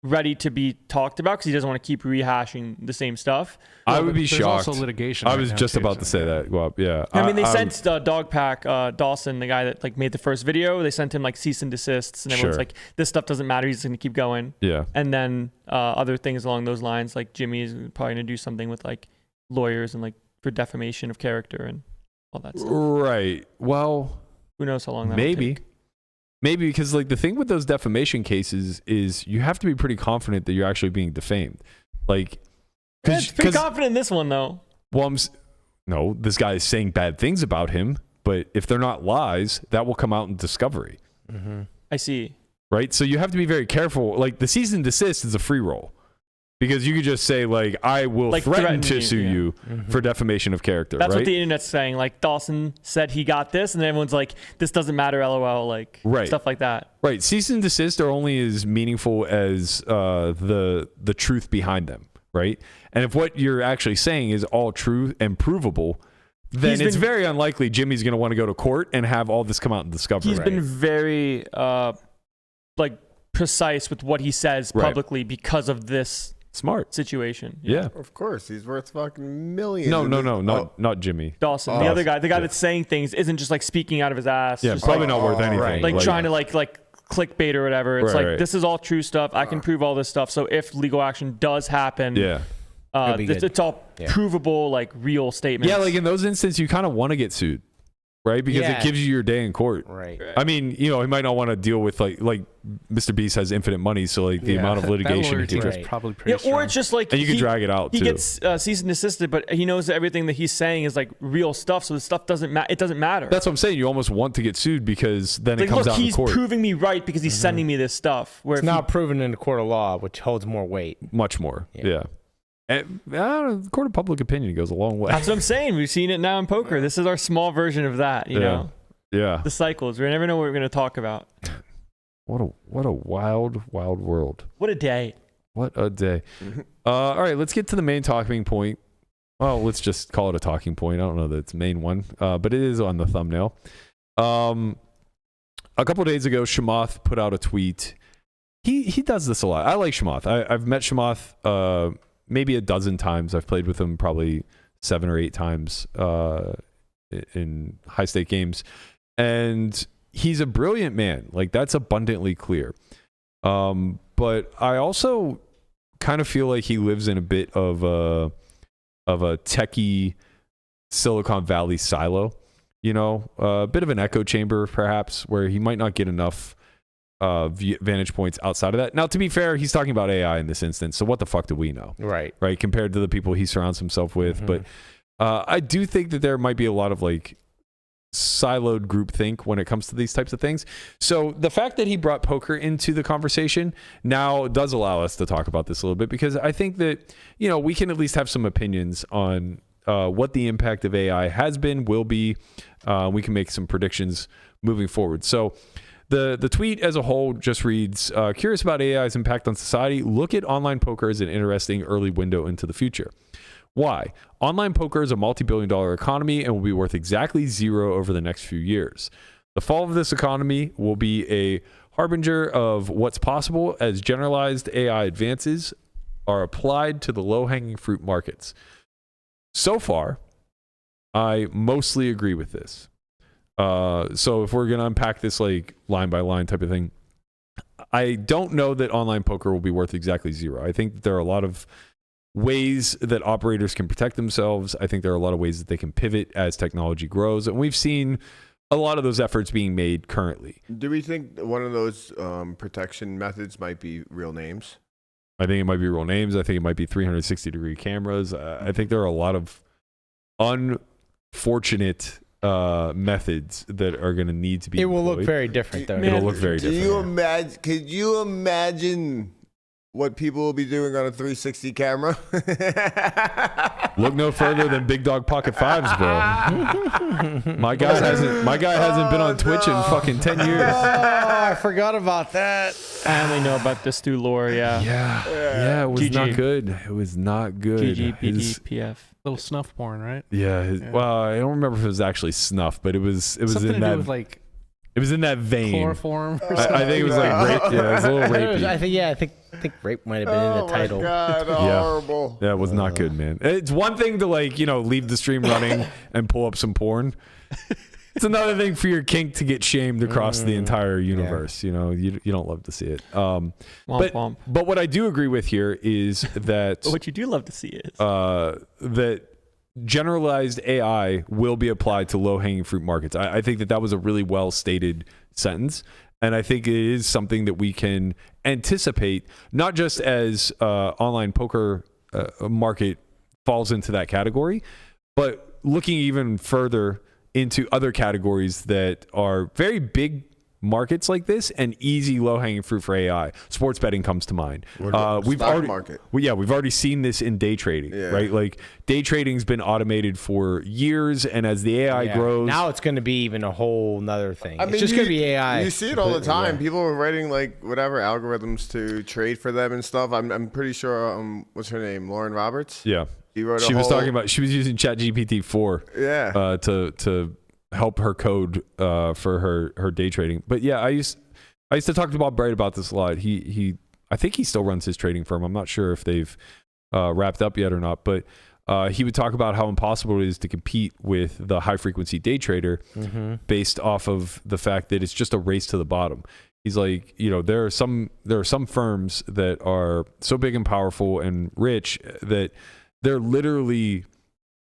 ready to be talked about, because he doesn't want to keep rehashing the same stuff. I would be shocked. Also litigation. I was just about to say that. Well, yeah. I mean, they sent Dogpack Dawson, the guy that like made the first video. They sent him like cease and desists, and everyone's like, "This stuff doesn't matter. He's going to keep going." Yeah. And then other things along those lines, like Jimmy is probably going to do something with like lawyers and like for defamation of character and all that stuff. Right. Well, who knows how long that maybe. Maybe, because like the thing with those defamation cases is you have to be pretty confident that you're actually being defamed. Like, pretty confident in this one though. Well, no, this guy is saying bad things about him, but if they're not lies, that will come out in discovery. I see. Right, so you have to be very careful. Like the cease and desist is a free roll. Because you could just say, like, I will like threaten to sue you for defamation of character. That's right? what the internet's saying. Like, Dawson said he got this, and then everyone's like, this doesn't matter, LOL, like, stuff like that. Right. Cease and desist are only as meaningful as the truth behind them, right? And if what you're actually saying is all true and provable, then it's very unlikely Jimmy's going to want to go to court and have all this come out in discovery. He's been very, like, precise with what he says publicly because of this smart situation. Yeah. Of course, he's worth fucking millions. No, not Jimmy. Dawson, the other guy, the guy that's saying things isn't just like speaking out of his ass. Yeah, just probably like, not worth anything. Like trying to like clickbait or whatever. It's this is all true stuff. I can prove all this stuff. So if legal action does happen, it's all provable, like real statements. Yeah, like in those instances, you kind of want to get sued. Right, because it gives you your day in court. Right. I mean, he might not want to deal with like Mr. Beast has infinite money, so like the amount of litigation he is probably pretty strong. Or it's just like and you can drag it out. He gets cease and desisted, but he knows that everything that he's saying is like real stuff, so the stuff doesn't matter. It doesn't matter. That's what I'm saying. You almost want to get sued because then it comes out in court. He's proving me right because he's sending me this stuff. Where it's not proven in a court of law, which holds more weight. Much more. Yeah. And, the court of public opinion goes a long way. That's what I'm saying. We've seen it now in poker. This is our small version of that. You know. Yeah. The cycles. We never know what we're going to talk about. What a wild world. What a day. What a day. All right, let's get to the main talking point. Well, let's just call it a talking point. I don't know that it's the main one, but it is on the thumbnail. A couple of days ago, Chamath put out a tweet. He does this a lot. I like Chamath. I've met Chamath maybe a dozen times. I've played with him probably 7 or 8 times in high-stake games. And he's a brilliant man. Like, that's abundantly clear. But I also kind of feel like he lives in a bit of a techie Silicon Valley silo. A bit of an echo chamber, perhaps, where he might not get enough vantage points outside of that. Now, to be fair, he's talking about AI in this instance, so what the fuck do we know? Right. Compared to the people he surrounds himself with. But I do think that there might be a lot of like siloed groupthink when it comes to these types of things. So the fact that he brought poker into the conversation now does allow us to talk about this a little bit, because I think that, you know, we can at least have some opinions on what the impact of AI has been, will be. We can make some predictions moving forward. So the tweet as a whole just reads, curious about AI's impact on society. Look at online poker as an interesting early window into the future. Why? Online poker is a multi-billion-dollar economy and will be worth exactly zero over the next few years. The fall of this economy will be a harbinger of what's possible as generalized AI advances are applied to the low-hanging fruit markets. So far, I mostly agree with this. So if we're going to unpack this like line by line type of thing, I don't know that online poker will be worth exactly zero. I think there are a lot of ways that operators can protect themselves. I think there are a lot of ways that they can pivot as technology grows. And we've seen a lot of those efforts being made currently. Do we think one of those protection methods might be real names? I think it might be real names. I think it might be 360-degree cameras. I think there are a lot of unfortunate methods that are going to need to be It will employed. look very different, though. It'll look very different. Could you imagine what people will be doing on a 360 camera? Look no further than Big Dog Pocket Fives, bro. My guy hasn't been on Twitch in fucking 10 years. I forgot about that. I only know about this through lore. Yeah, it was GG. not good. It was not good. GG, PD, PF. Little snuff porn, right? Yeah, well, I don't remember if it was actually snuff, but it was Something in to that do with like it was in that vein. chloroform. Or something. I think it was like rape. Yeah, it was a little rapey. I think rape might have been in the title. Oh my God, horrible. Yeah, it was not good, man. It's one thing to like, you know, leave the stream running and pull up some porn. It's another thing for your kink to get shamed across the entire universe. You know, you don't love to see it. Womp, womp. But what I do agree with here is that What you do love to see is that generalized AI will be applied to low-hanging fruit markets. I think that was a really well-stated sentence. And I think it is something that we can anticipate, not just as online poker market falls into that category, but looking even further into other categories that are very big markets like this and easy low-hanging fruit for AI. Sports betting comes to mind. We've already seen this in day trading, right? Like day trading's been automated for years, and as the AI grows, now it's going to be even a whole nother thing. It's just going to be AI. You see it all the time. People are writing like whatever algorithms to trade for them and stuff. I'm pretty sure. What's her name? Lauren Roberts. Yeah. She was using ChatGPT 4 to help her code for her day trading. But yeah, I used to talk to Bob Bright about this a lot. I think he still runs his trading firm. I'm not sure if they've wrapped up yet or not, but he would talk about how impossible it is to compete with the high frequency day trader based off of the fact that it's just a race to the bottom. He's like, you know, there are some firms that are so big and powerful and rich that they're literally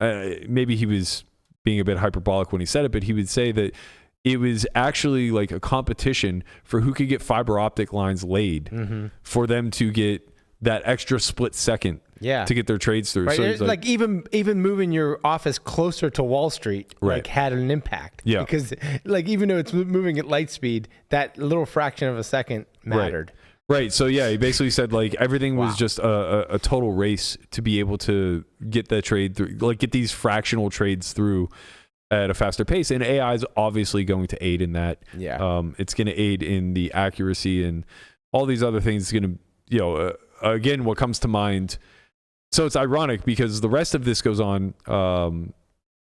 maybe he was being a bit hyperbolic when he said it, but he would say that it was actually like a competition for who could get fiber optic lines laid for them to get that extra split second to get their trades through. Right. So like even moving your office closer to Wall Street like had an impact. Yeah. Because like even though it's moving at light speed, that little fraction of a second mattered. Right. So yeah, he basically said like everything was just a total race to be able to get that trade through, like get these fractional trades through at a faster pace. And AI is obviously going to aid in that. Yeah. It's going to aid in the accuracy and all these other things. It's going to, you know, again, what comes to mind. So it's ironic because the rest of this goes on.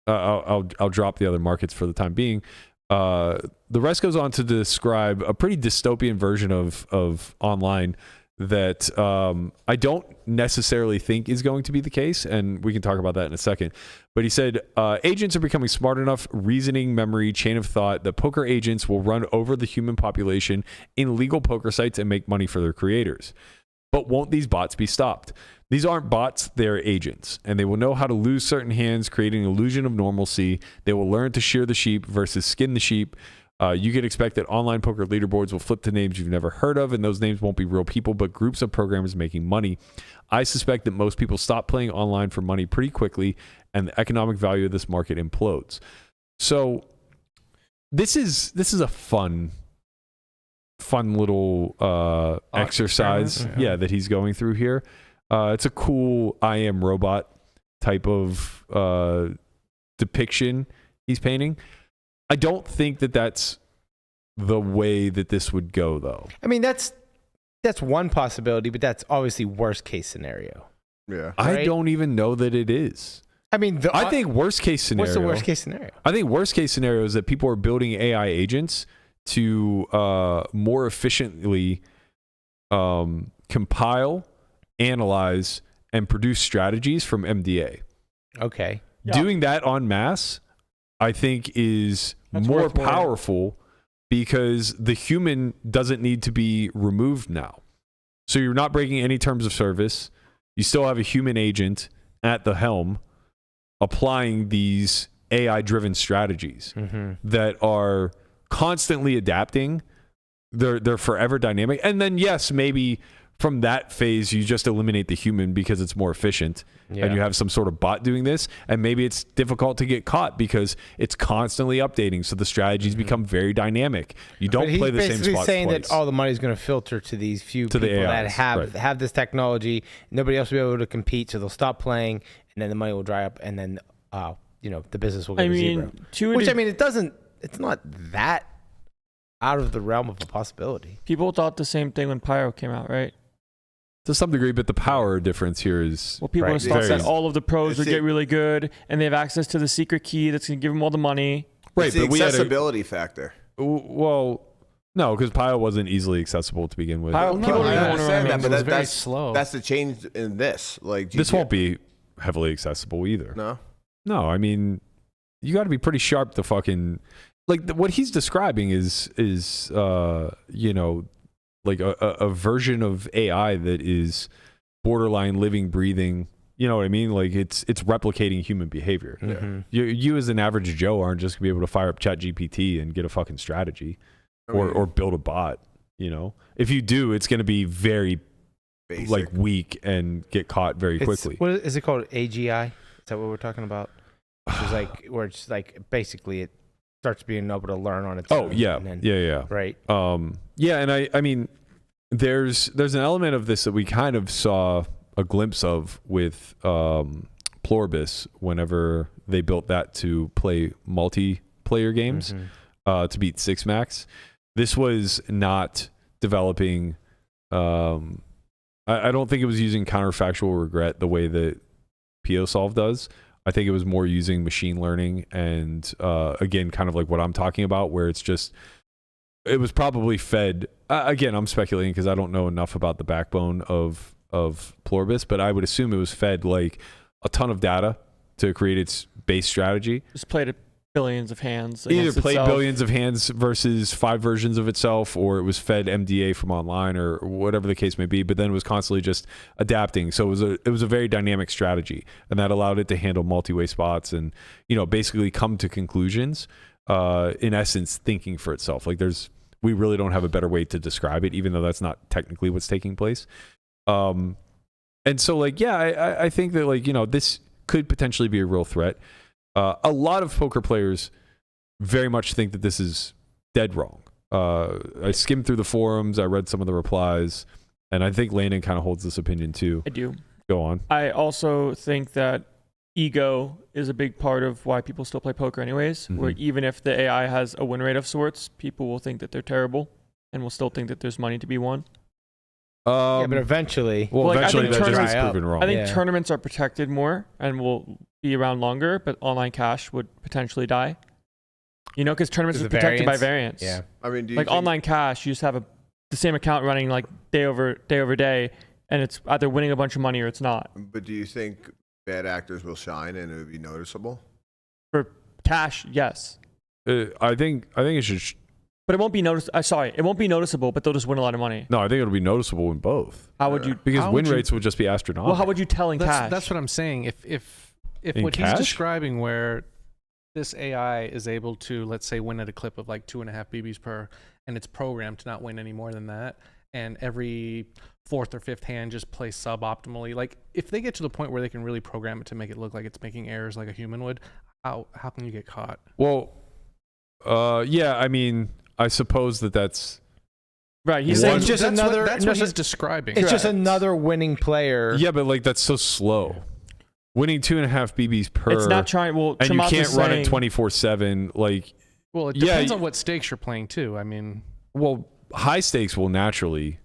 I'll drop the other markets for the time being. The rest goes on to describe a pretty dystopian version of online that I don't necessarily think is going to be the case, and we can talk about that in a second. But he said, agents are becoming smart enough, reasoning, memory, chain of thought, that poker agents will run over the human population in legal poker sites and make money for their creators. But won't these bots be stopped? These aren't bots, they're agents, and they will know how to lose certain hands, creating an illusion of normalcy. They will learn to shear the sheep versus skin the sheep. You can expect that online poker leaderboards will flip to names you've never heard of, and those names won't be real people, but groups of programmers making money. I suspect that most people stop playing online for money pretty quickly, and the economic value of this market implodes. So this is a fun little exercise, that he's going through here. It's a cool I Am Robot type of depiction he's painting. I don't think that that's the way that this would go, though. I mean, that's one possibility, but that's obviously worst case scenario. Yeah, I right? don't even know that it is. I mean, I think worst case scenario. What's the worst case scenario? I think worst case scenario is that people are building AI agents to more efficiently compile, analyze, and produce strategies from MDA. Okay. Doing that en masse, I think, is That's more worth more. powerful because the human doesn't need to be removed now. So you're not breaking any terms of service. You still have a human agent at the helm applying these AI-driven strategies that are constantly adapting. They're forever dynamic. And then, yes, maybe from that phase, you just eliminate the human because it's more efficient and you have some sort of bot doing this. And maybe it's difficult to get caught because it's constantly updating. So the strategies become very dynamic. You don't play the same spot He's basically saying twice. that all the money is going to filter to these few people the that AIs, have this technology. Nobody else will be able to compete, so they'll stop playing, and then the money will dry up, and then the business will go to zero. Which, I mean, it's not that out of the realm of a possibility. People thought the same thing when Pyro came out, right? To some degree, but the power difference here is... Well, people thought that all of the pros would get really good, and they have access to the secret key that's going to give them all the money. Right, it's the accessibility factor. Well, no, because Pyro wasn't easily accessible to begin with. I understand that, but very slow. That's the change in this. Like this won't be heavily accessible either. No, I mean, you got to be pretty sharp to fucking... Like, what he's describing is like a version of AI that is borderline living, breathing. You know what I mean? Like it's replicating human behavior. You as an average Joe aren't just gonna be able to fire up ChatGPT and get a fucking strategy, or build a bot. You know, if you do, it's gonna be very basic, like weak and get caught very quickly. What is it called? AGI? Is that what we're talking about? Which is like where it's like basically it starts being able to learn on its own. Yeah. Right. And I mean, there's an element of this that we kind of saw a glimpse of with Pluribus whenever they built that to play multiplayer games to beat Six Max. This was not developing. I don't think it was using counterfactual regret the way that POSolve does. I think it was more using machine learning and, again, kind of like what I'm talking about, where it's just, it was probably fed, again, I'm speculating because I don't know enough about the backbone of Pluribus, but I would assume it was fed like a ton of data to create its base strategy. Just played it billions of hands. Either played billions of hands versus 5 versions of itself, or it was fed MDA from online, or whatever the case may be. But then it was constantly just adapting. So it was a very dynamic strategy, and that allowed it to handle multi-way spots and basically come to conclusions. In essence, thinking for itself. Like we really don't have a better way to describe it, even though that's not technically what's taking place. And so I think that this could potentially be a real threat. A lot of poker players very much think that this is dead wrong. I skimmed through the forums, I read some of the replies, and I think Landon kind of holds this opinion too. I do. Go on. I also think that ego is a big part of why people still play poker anyways, where even if the AI has a win rate of sorts, people will think that they're terrible and will still think that there's money to be won. But eventually... eventually that just is proven wrong. I think tournaments are protected more and will be around longer, but online cash would potentially die. Because tournaments are protected by variance. Yeah. I mean, online cash, you just have the same account running like day over day, and it's either winning a bunch of money or it's not. But do you think bad actors will shine and it would be noticeable? For cash, yes. I think it should... But it won't be it won't be noticeable, but they'll just win a lot of money. No, I think it'll be noticeable in both. How would you? Because win rates would just be astronomical. Well, how would you tell in cash? That's what I'm saying. If in what cash? he's describing, where this AI is able to, let's say, win at a clip of like 2.5 BBs per, and it's programmed to not win any more than that, and every 4th or 5th hand just plays suboptimally. Like, if they get to the point where they can really program it to make it look like it's making errors like a human would, how can you get caught? Well, Yeah, I mean, I suppose that's right. He's saying it's just another. That's what he's describing. It's just another winning player. yeah, but like that's so slow. Winning 2.5 BBs per. It's not trying. Well, and Chamath you can't is run saying, it 24/7. Like, Well, it depends on what stakes you're playing too. I mean, well, high stakes will naturally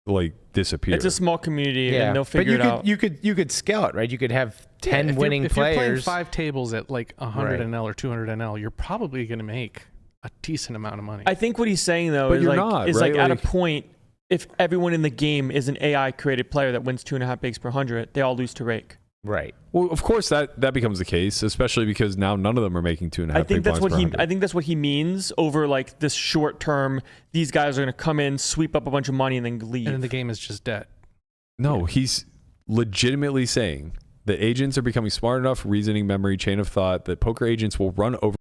like disappear. It's a small community, and they'll but figure it out. you could scale it, right? You could have 10 winning if players. If you're playing 5 tables at like 100 Right. NL or 200 NL, you're probably going to make a decent amount of money. I think what he's saying though But is you're like not, is right? like at a Like- point, if everyone in the game is an AI created player that wins 2.5 bigs per 100, they all lose to rake. Right. Well, of course that becomes the case, especially because now none of them are making 2.5. I think that's big blinds per 100. I think that's what he means over like this short term. These guys are going to come in, sweep up a bunch of money, and then leave. and then the game is just dead. No, he's legitimately saying that agents are becoming smart enough, reasoning, memory, chain of thought, that poker agents will run over.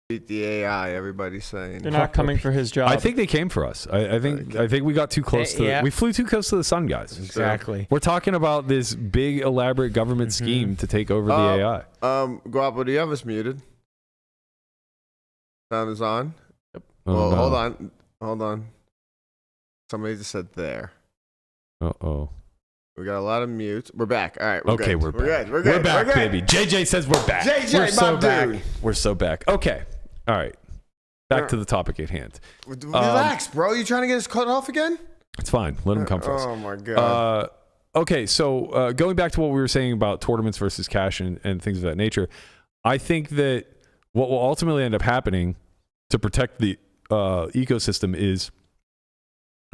Beat the AI, everybody's saying. They're not coming for his job. I think they came for us. I think we got too close to. Yeah. We flew too close to the sun, guys. Exactly. We're talking about this big elaborate government scheme to take over the AI. Guapo, do you have us muted? Sound is on. Oh, Well, no. hold on. Somebody just said there. Uh-oh. We got a lot of mutes. We're back. All right. Okay, good. we're back. Good. We're good. We're back, good. baby. JJ says we're back. JJ, we're so my back. dude. We're so back. Okay. All right. Back to the topic at hand. Relax, bro. You trying to get us cut off again? It's fine. Let them come for us. Oh my god. Okay, so going back to what we were saying about tournaments versus cash and things of that nature, I think that what will ultimately end up happening to protect the ecosystem is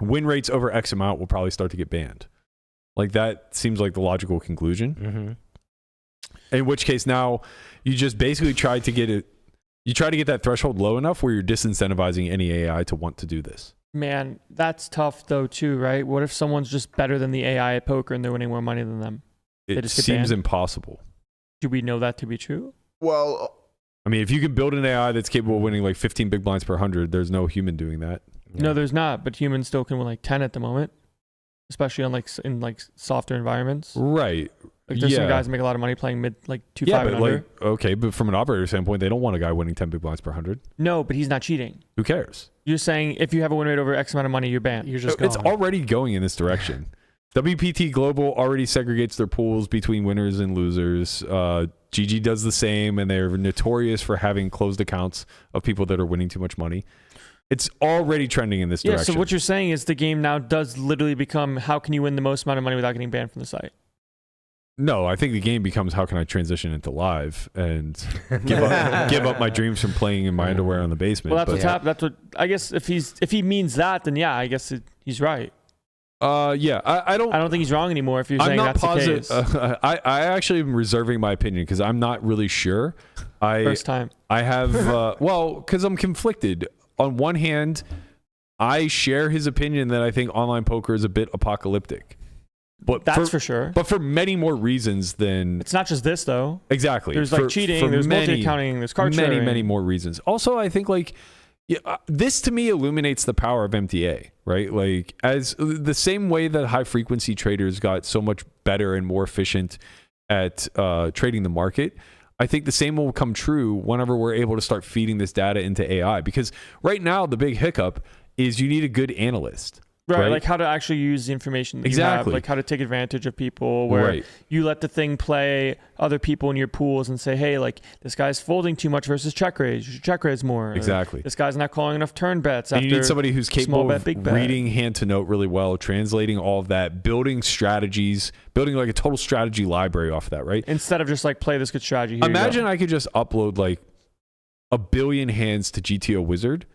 win rates over X amount will probably start to get banned. Like that seems like the logical conclusion. In which case now you just basically try to get that threshold low enough where you're disincentivizing any AI to want to do this. Man, that's tough though too, right? What if someone's just better than the AI at poker and they're winning more money than them? It just get seems banned? impossible. Do we know that to be true? Well, I mean, if you can build an AI that's capable of winning like 15 big blinds per 100, there's no human doing that. No, there's not. But humans still can win like 10 at the moment, especially on in softer environments. Right. Like there's some guys that make a lot of money playing mid 2-5 and under. Okay, but from an operator standpoint, they don't want a guy winning 10 big blinds per 100. No, but he's not cheating. Who cares? You're saying if you have a win rate over X amount of money, you're banned. You're just gone. It's already going in this direction. WPT Global already segregates their pools between winners and losers. GG does the same, and they're notorious for having closed accounts of people that are winning too much money. It's already trending in this direction. Yeah, so what you're saying is the game now does literally become how can you win the most amount of money without getting banned from the site? No, I think the game becomes how can I transition into live and give up my dreams from playing in my underwear in the basement. Well, that's what I guess if he means that, then yeah, I guess he's right. Yeah, I don't think he's wrong anymore if you're I'm saying not that's positive. the case. I actually am reserving my opinion because I'm not really sure. First time. I have because I'm conflicted. On one hand, I share his opinion that I think online poker is a bit apocalyptic. But that's for sure. But for many more reasons than it's not just this though. Exactly. There's like cheating. There's multi-accounting. There's card sharing. Many more reasons. Also, I think this to me illuminates the power of MTA, right? Like as the same way that high frequency traders got so much better and more efficient at trading the market. I think the same will come true whenever we're able to start feeding this data into AI. Because right now, the big hiccup is you need a good analyst. Right, like how to actually use the information that you have, like how to take advantage of people, where you let the thing play other people in your pools and say, hey, like this guy's folding too much versus check raise. You should check raise more. Exactly. This guy's not calling enough turn bets. And you need somebody who's capable of reading hand to note really well, translating all of that, building strategies, building like a total strategy library off of that, right? Instead of just like play this good strategy. Here Imagine I could just upload like 1 billion hands to GTO Wizard.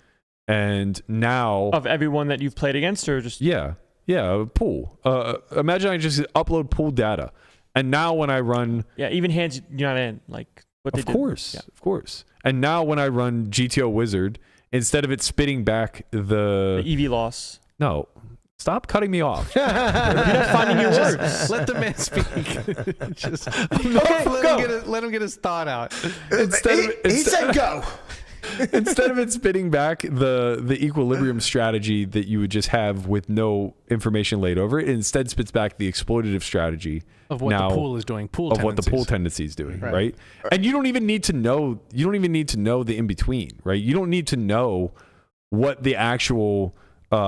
And now of everyone that you've played against, or just a pool. Imagine I just upload pool data, and now when I run even hands you're not in, like what they did. Of course. And now when I run GTO Wizard, instead of it spitting back the EV loss. No, stop cutting me off. You're not finding your words. Let the man speak. Just let him get his thought out. He said go. Instead of it spitting back the equilibrium strategy that you would just have with no information laid over it instead spits back the exploitative strategy of what the pool is doing, what the pool tendency is doing, right? And you don't even need to know the in between, right? You don't need to know what the actual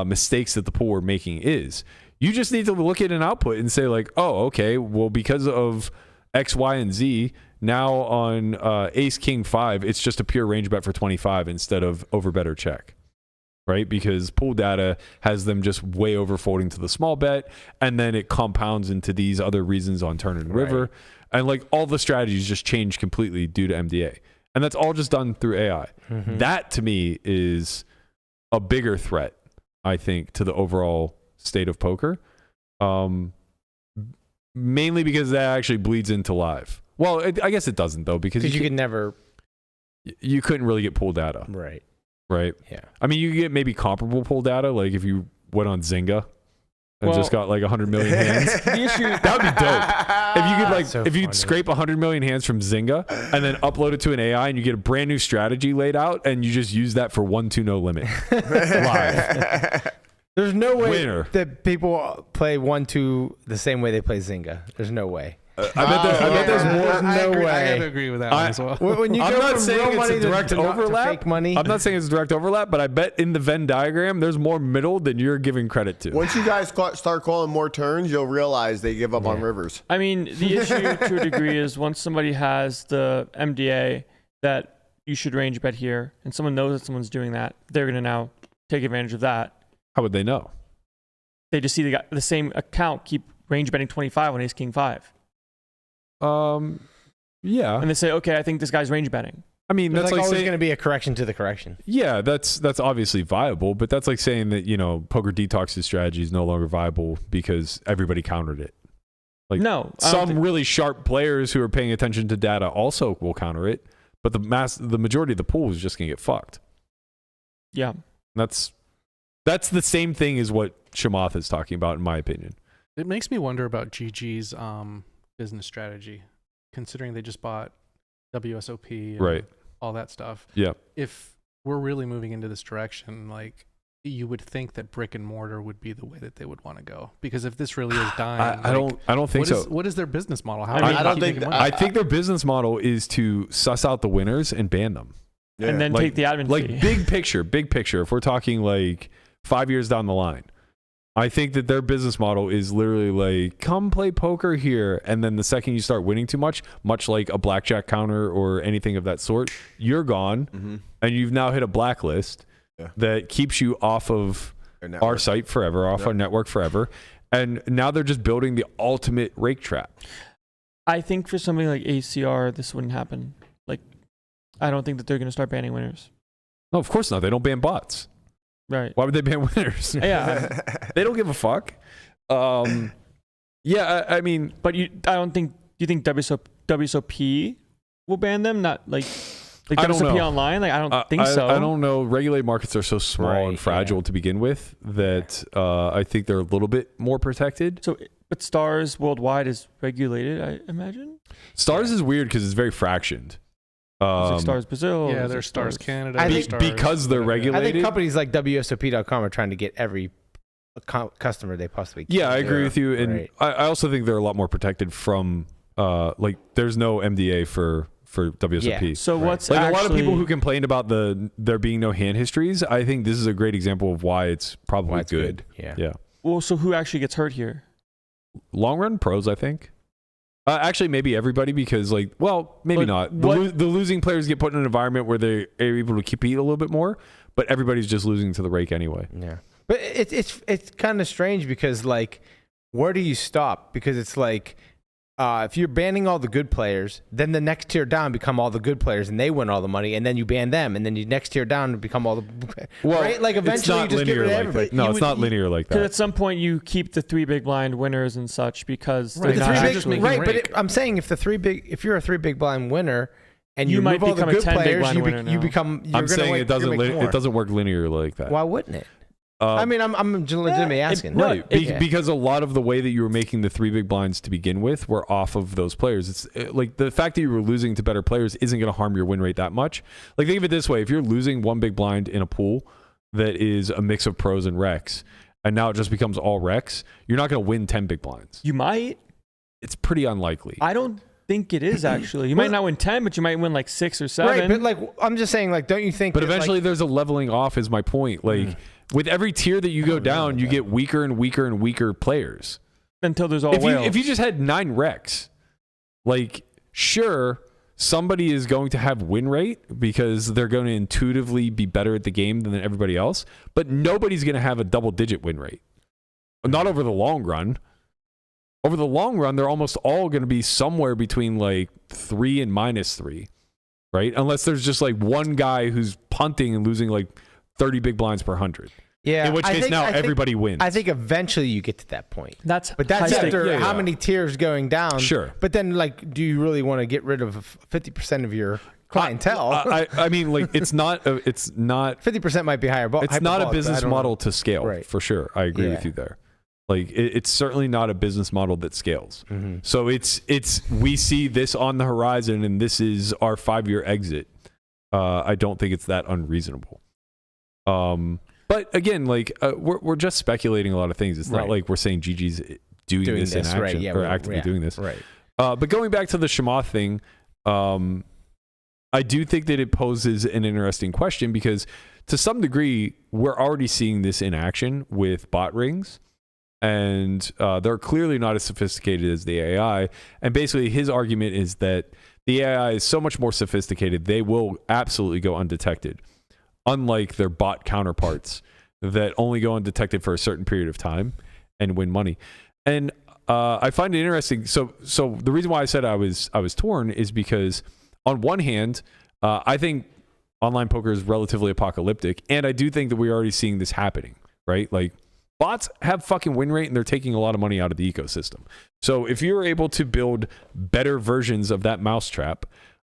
mistakes that the pool are making is. You just need to look at an output and say like, oh, okay, well, because of X, Y, and Z, now on Ace King 5, it's just a pure range bet for 25 instead of over bet or check, right? Because pool data has them just way over folding to the small bet, and then it compounds into these other reasons on turn and river, and like all the strategies just change completely due to MDA, and that's all just done through AI. That to me is a bigger threat, I think, to the overall state of poker, mainly because that actually bleeds into live. Well, I guess it doesn't though, because you could never. You couldn't really get pool data, right? Yeah. I mean, you could get maybe comparable pool data, like if you went on Zynga and just got like 100 million hands. The issue that would be dope. If you could if you could scrape 100 million hands from Zynga and then upload it to an AI and you get a brand new strategy laid out and you just use that for 1-2 no limit live. There's no way that people play 1-2 the same way they play Zynga. There's no way. I bet there's more. No way. I gotta agree with that one as well. When you I'm go not from saying real it's money a direct overlap. to fake money. I'm not saying it's a direct overlap, but I bet in the Venn diagram there's more middle than you're giving credit to. Once you guys start calling more turns, you'll realize they give up on rivers. I mean, the issue to a degree is once somebody has the MDA that you should range bet here, and someone knows that someone's doing that, they're going to now take advantage of that. How would they know? They just see the same account keep range betting 25 on Ace King 5. Yeah. And they say, okay, I think this guy's range betting. I mean, There's that's like like always saying, going to be a correction to the correction. Yeah, that's obviously viable, but that's like saying that, you know, Poker Detox's strategy is no longer viable because everybody countered it. Like, no, some really sharp players who are paying attention to data also will counter it, but the majority of the pool is just going to get fucked. Yeah. That's the same thing as what Chamath is talking about, in my opinion. It makes me wonder about GG's business strategy, considering they just bought WSOP and all that stuff. Yeah. If we're really moving into this direction, like, you would think that brick and mortar would be the way that they would want to go, because if this really is dying, I don't think so. What is their business model? How I think their business model is to suss out the winners and ban them, and then take the admin fee. Like big picture. If we're talking like 5 years down the line, I think that their business model is literally like, come play poker here, and then the second you start winning too much like a blackjack counter or anything of that sort, you're gone, and you've now hit a blacklist that keeps you off of our site forever, off our network forever, and now they're just building the ultimate rake trap. I think for something like ACR, this wouldn't happen. Like, I don't think that they're going to start banning winners. No, of course not. They don't ban bots. Right. Why would they ban winners? Yeah. They don't give a fuck. Yeah, I mean... But you think WSOP will ban them? Not like I don't WSOP know. Online? Like, I don't think so. I don't know. Regulated markets are so small and fragile to begin with that I think they're a little bit more protected. So, but Stars worldwide is regulated, I imagine? Stars is weird because it's very fractioned. Like Stars Brazil. Yeah, there's Stars Canada. Because they're regulated. I think companies like WSOP.com are trying to get every customer they possibly can. Yeah, I agree with you. And I also think they're a lot more protected from, like, there's no MDA for for WSOP. Yeah. So what's Like actually, a lot of people who complained about there being no hand histories, I think this is a great example of why it's probably good. Yeah. Well, so who actually gets hurt here? Long run pros, I think. Actually, maybe everybody, because maybe But not. what- The losing players get put in an environment where they're able to compete a little bit more, but everybody's just losing to the rake anyway. Yeah. But it's kind of strange because like, where do you stop? Because it's like, if you're banning all the good players, then the next tier down become all the good players and they win all the money, and then you ban them, and then you next tier down become all the right. Like eventually, you just get rid of everybody. That. No, it's not linear like Because that. at some point you keep the 3 big blind winners and such because Right. they're The not three big- actually- right, But I'm saying if you're a 3 big blind winner, and You you might move all the become a good 10 big players, blind winner you now. become. You're I'm saying it doesn't it doesn't work linear like that. Why wouldn't it? I mean, I'm legitimately asking. no, Because a lot of the way that you were making the 3 big blinds to begin with were off of those players. It's like the fact that you were losing to better players isn't going to harm your win rate that much. Like, think of it this way: if you're losing 1 big blind in a pool that is a mix of pros and recs, and now it just becomes all recs, you're not going to win 10 big blinds. You might. It's pretty unlikely. I don't think it is actually. You might not win 10, but you might win like 6 or 7. Right, but like I'm just saying, like, don't you think? But that, eventually, like, there's a leveling off. Is my point. Like with every tier that you go down, you get weaker and weaker and weaker players. Until there's all whales. If you just had 9 recs, like sure, somebody is going to have win rate because they're going to intuitively be better at the game than everybody else, but nobody's going to have a double-digit win rate. Not over the long run. Over the long run, they're almost all going to be somewhere between like 3 and -3, right? Unless there's just like one guy who's punting and losing like 30 big blinds per 100. yeah. In which case now everybody wins. I think eventually you get to that point. that's But that's high stake. after yeah, how yeah. many tiers going down. Sure. But then, like, do you really want to get rid of 50% of your clientele? I mean, like it's not 50% might be higher. It's not a business model to scale, Right. for sure. I agree with you there. Like it's certainly not a business model that scales. Mm-hmm. So we see this on the horizon, and this is our 5-year exit. I don't think it's that unreasonable. But again, like we're just speculating a lot of things. It's not like we're saying GG's doing this in action right? Yeah, or actively doing this. Right. But going back to the Chamath thing, I do think that it poses an interesting question because to some degree, we're already seeing this in action with bot rings. And they're clearly not as sophisticated as the AI. And basically his argument is that the AI is so much more sophisticated, they will absolutely go undetected. Unlike their bot counterparts that only go undetected for a certain period of time and win money. And I find it interesting. So the reason why I said I was torn is because on one hand, I think online poker is relatively apocalyptic. And I do think that we're already seeing this happening, right? Like bots have fucking win rate and they're taking a lot of money out of the ecosystem. So if you're able to build better versions of that mousetrap,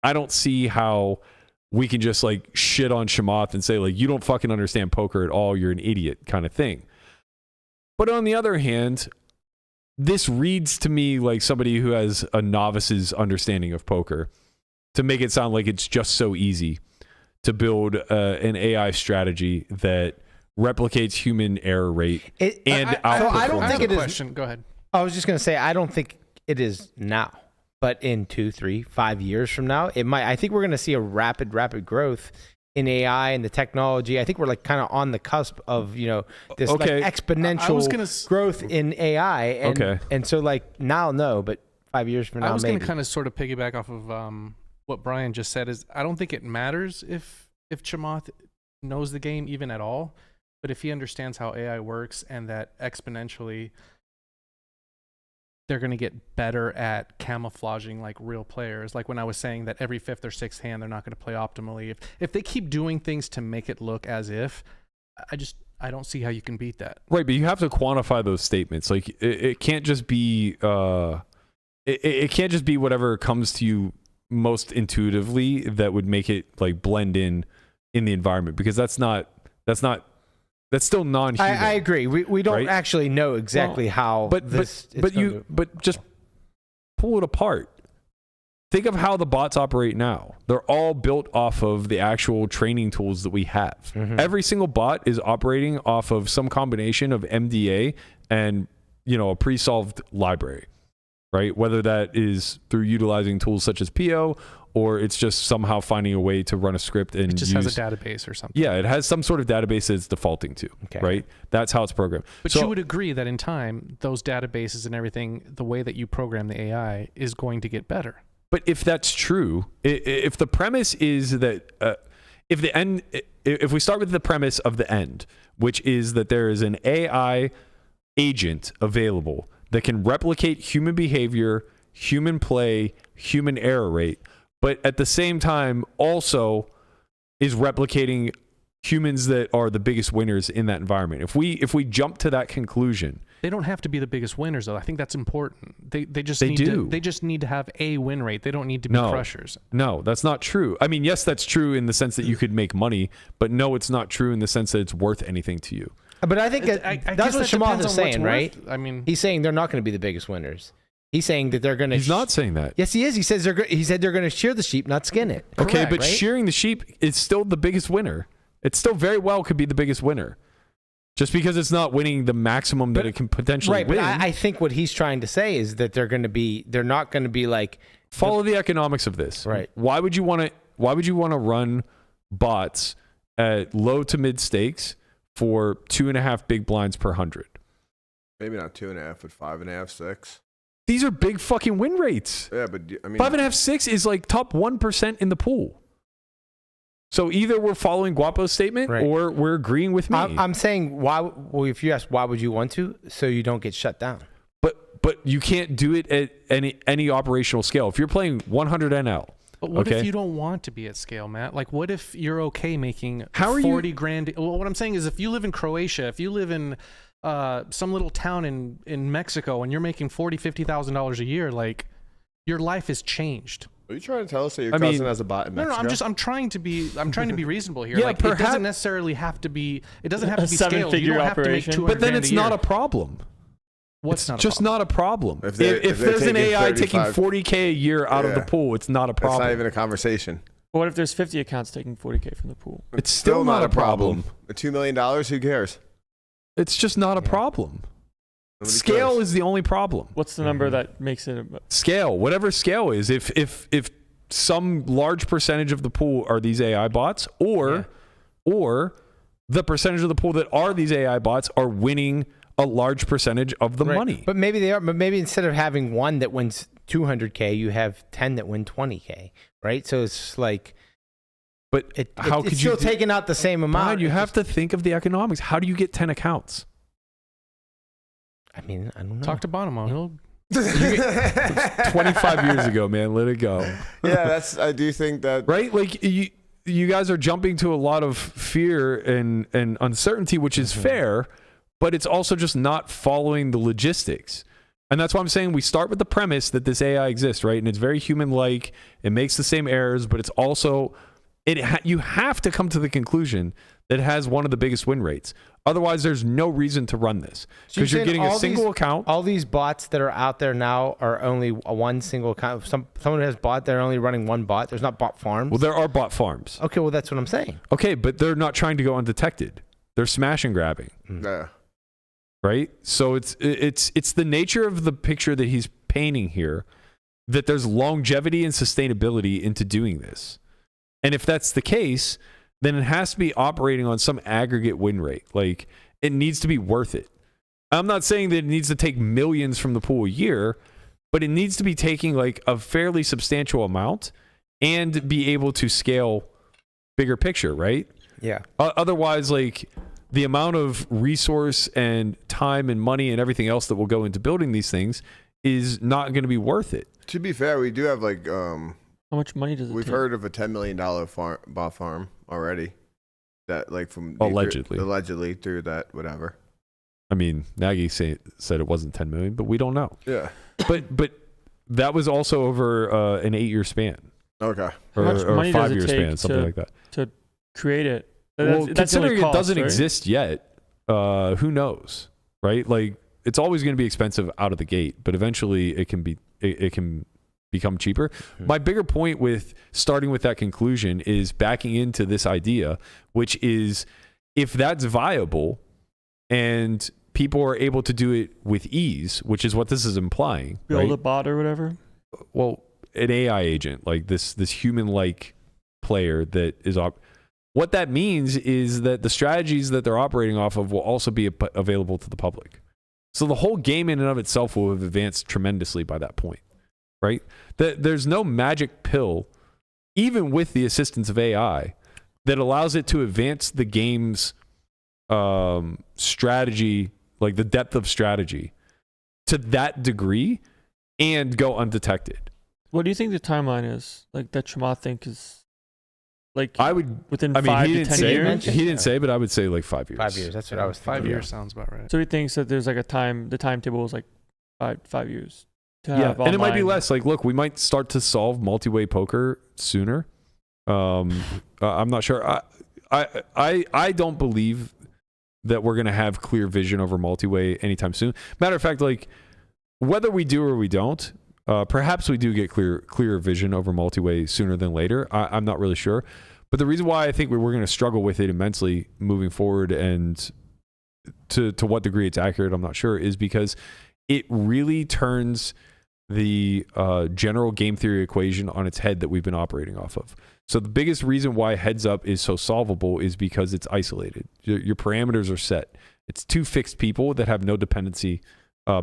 I don't see how we can just like shit on Chamath and say like, you don't fucking understand poker at all. You're an idiot kind of thing. But on the other hand, this reads to me like somebody who has a novice's understanding of poker to make it sound like it's just so easy to build an AI strategy that replicates human error rate I don't think it is. Question. Go ahead. I was just going to say, I don't think it is now, but in 2, 3, 5 years from now, it might. I think we're going to see a rapid growth in AI and the technology. I think we're like kind of on the cusp of, this like exponential growth in AI. And, and so like now, no, but 5 years from now, I was maybe. going to kind of sort of piggyback off of what Brian just said is I don't think it matters if Chamath knows the game even at all. But if he understands how AI works and that exponentially they're going to get better at camouflaging like real players, like when I was saying that every 5th or 6th hand they're not going to play optimally. If they keep doing things to make it look as if, I don't see how you can beat that. Right, but you have to quantify those statements. Like it can't just be it can't just be whatever comes to you most intuitively that would make it like blend in the environment, because that's still non-human. I agree. We don't actually know exactly how. But just pull it apart. Think of how the bots operate now. They're all built off of the actual training tools that we have. Mm-hmm. Every single bot is operating off of some combination of MDA and a pre-solved library, right? Whether that is through utilizing tools such as PO or it's just somehow finding a way to run a script and It just has a database or something. Yeah, it has some sort of database that it's defaulting to, right? That's how it's programmed. But you would agree that in time, those databases and everything, the way that you program the AI is going to get better. But if that's true, if the premise is that, if we start with the premise of the end, which is that there is an AI agent available that can replicate human behavior, human play, human error rate, but at the same time also is replicating humans that are the biggest winners in that environment. If we jump to that conclusion, they don't have to be the biggest winners though. I think that's important. They just need to have a win rate. They don't need to be crushers. No, that's not true. I mean, yes, that's true in the sense that you could make money, but no, it's not true in the sense that it's worth anything to you. But I think that's what Chamath is saying, right? I mean, he's saying they're not going to be the biggest winners. He's saying that they're going to. He's not saying that. Yes, he is. He said they're going to shear the sheep, not skin it. Okay, Correct, but right? shearing the sheep is still the biggest winner. It still very well could be the biggest winner, just because it's not winning the maximum that it can potentially win. But I think what he's trying to say is that they're not going to be like. Follow the economics of this. Right. Why would you want to run bots at low to mid stakes for 2.5 big blinds per 100? Maybe not 2.5, but 5.5, 6. These are big fucking win rates. Yeah, but I mean, 5.5, 6 is like top 1% in the pool. So either we're following Guapo's statement or we're agreeing with me. I'm saying why? Well, if you ask why would you want to, so you don't get shut down. But you can't do it at any operational scale. If you're playing 100 NL. But what if you don't want to be at scale, Matt? Like, what if you're okay making 40 grand? Well, what I'm saying is, if you live in Croatia, if you live in some little town in Mexico, and you're making $40,000-$50,000 a year, like, your life has changed. Are you trying to tell us that your cousin has a bot in Mexico? No. I'm trying to be reasonable here. Yeah, like, it doesn't necessarily have to be. It doesn't have to be scaled. You don't have to make 200 But then grand it's a year. not a problem. What's not just not a problem? If there's an AI taking 40K a year out of the pool, it's not a problem. It's not even a conversation. But what if there's 50 accounts taking 40K from the pool? It's still not a problem. The $2 million, who cares? It's just not a problem. Nobody Scale cares. is the only problem. What's the number that makes it? Scale, whatever scale is. If some large percentage of the pool are these AI bots, or the percentage of the pool that are these AI bots are winning a large percentage of the money. But maybe they are. But maybe instead of having one that wins 200K, you have 10 that win 20K, right? So it's like, but how could it's you still taking out the same amount? Brian, you have to think of the economics. How do you get 10 accounts? I mean, I don't know. Talk to Bonomo. He'll 25 years ago, man. Let it go. Yeah, I do think that. Right? Like, you guys are jumping to a lot of fear and uncertainty, which is fair, but it's also just not following the logistics. And that's why I'm saying we start with the premise that this AI exists, right? And it's very human-like. It makes the same errors, but it's also, you have to come to the conclusion that it has one of the biggest win rates. Otherwise, there's no reason to run this because you're getting a single account. All these bots that are out there now are only one single account. Someone has bot, they're only running one bot. There's not bot farms. Well, there are bot farms. Okay, well, that's what I'm saying. Okay, but they're not trying to go undetected. They're smash and grabbing. Yeah. Right? So it's the nature of the picture that he's painting here, that there's longevity and sustainability into doing this. And if that's the case, then it has to be operating on some aggregate win rate. Like, it needs to be worth it. I'm not saying that it needs to take millions from the pool a year, but it needs to be taking like a fairly substantial amount and be able to scale bigger picture, right? Yeah. Otherwise, like, the amount of resource and time and money and everything else that will go into building these things is not going to be worth it. To be fair, we do have like how much money does it we've take? heard of a $10 million bot farm already. That like from allegedly through that whatever. I mean, Nagy said it wasn't 10 million, but we don't know. Yeah. But that was also over an 8-year span. Okay. How much or money a does 5-year it span, take something like that. to create it? Well, That's the only considering cost, it doesn't right? exist yet, who knows, right? Like, it's always going to be expensive out of the gate, but eventually it can become cheaper. My bigger point with starting with that conclusion is backing into this idea, which is if that's viable and people are able to do it with ease, which is what this is implying. Build right? a bot or whatever. Well, an AI agent, like this human-like player that is what that means is that the strategies that they're operating off of will also be available to the public. So the whole game in and of itself will have advanced tremendously by that point, right? There's no magic pill, even with the assistance of AI, that allows it to advance the game's strategy, like the depth of strategy, to that degree and go undetected. What do you think the timeline is? Like that Chamath think is like I would within I mean, 5 he to didn't 10 say, years? He didn't say, but I would say like 5 years. 5 years. That's what I was thinking. 5 years sounds about right. So he thinks that there's like a time. The timetable is like five years. To Yeah, have and it might be online. less. Like, look, we might start to solve multi-way poker sooner. I'm not sure. I don't believe that we're going to have clear vision over multi-way anytime soon. Matter of fact, like whether we do or we don't, perhaps we do get clear vision over multi-way sooner than later. I'm not really sure. But the reason why I think we're going to struggle with it immensely moving forward, and to what degree it's accurate, I'm not sure, is because it really turns the general game theory equation on its head that we've been operating off of. So the biggest reason why heads up is so solvable is because it's isolated. Your parameters are set. It's two fixed people that have no dependency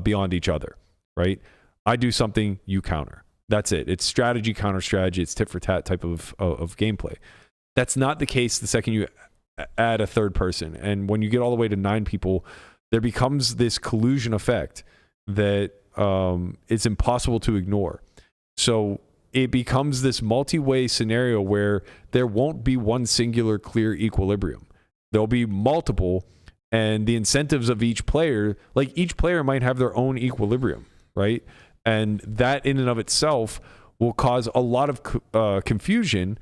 beyond each other, right? I do something, you counter. That's it. It's strategy, counter strategy. It's tit for tat type of gameplay. That's not the case the second you add a third person. And when you get all the way to 9 people, there becomes this collusion effect that it's impossible to ignore. So it becomes this multi-way scenario where there won't be one singular clear equilibrium. There'll be multiple, and the incentives of each player, like each player might have their own equilibrium, right? And that in and of itself will cause a lot of confusion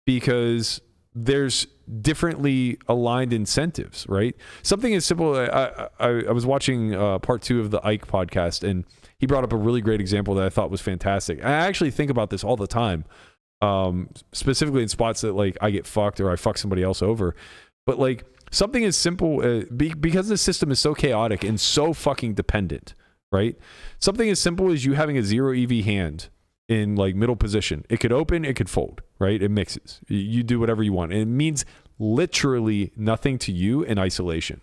because there's differently aligned incentives, right? Something as simple, I was watching part 2 of the Ike podcast, and he brought up a really great example that I thought was fantastic. I actually think about this all the time, specifically in spots that like I get fucked or I fuck somebody else over. But like something as simple, because the system is so chaotic and so fucking dependent, right? Something as simple as you having a 0 EV hand in like middle position. It could open, it could fold, right? It mixes. You do whatever you want. And it means literally nothing to you in isolation.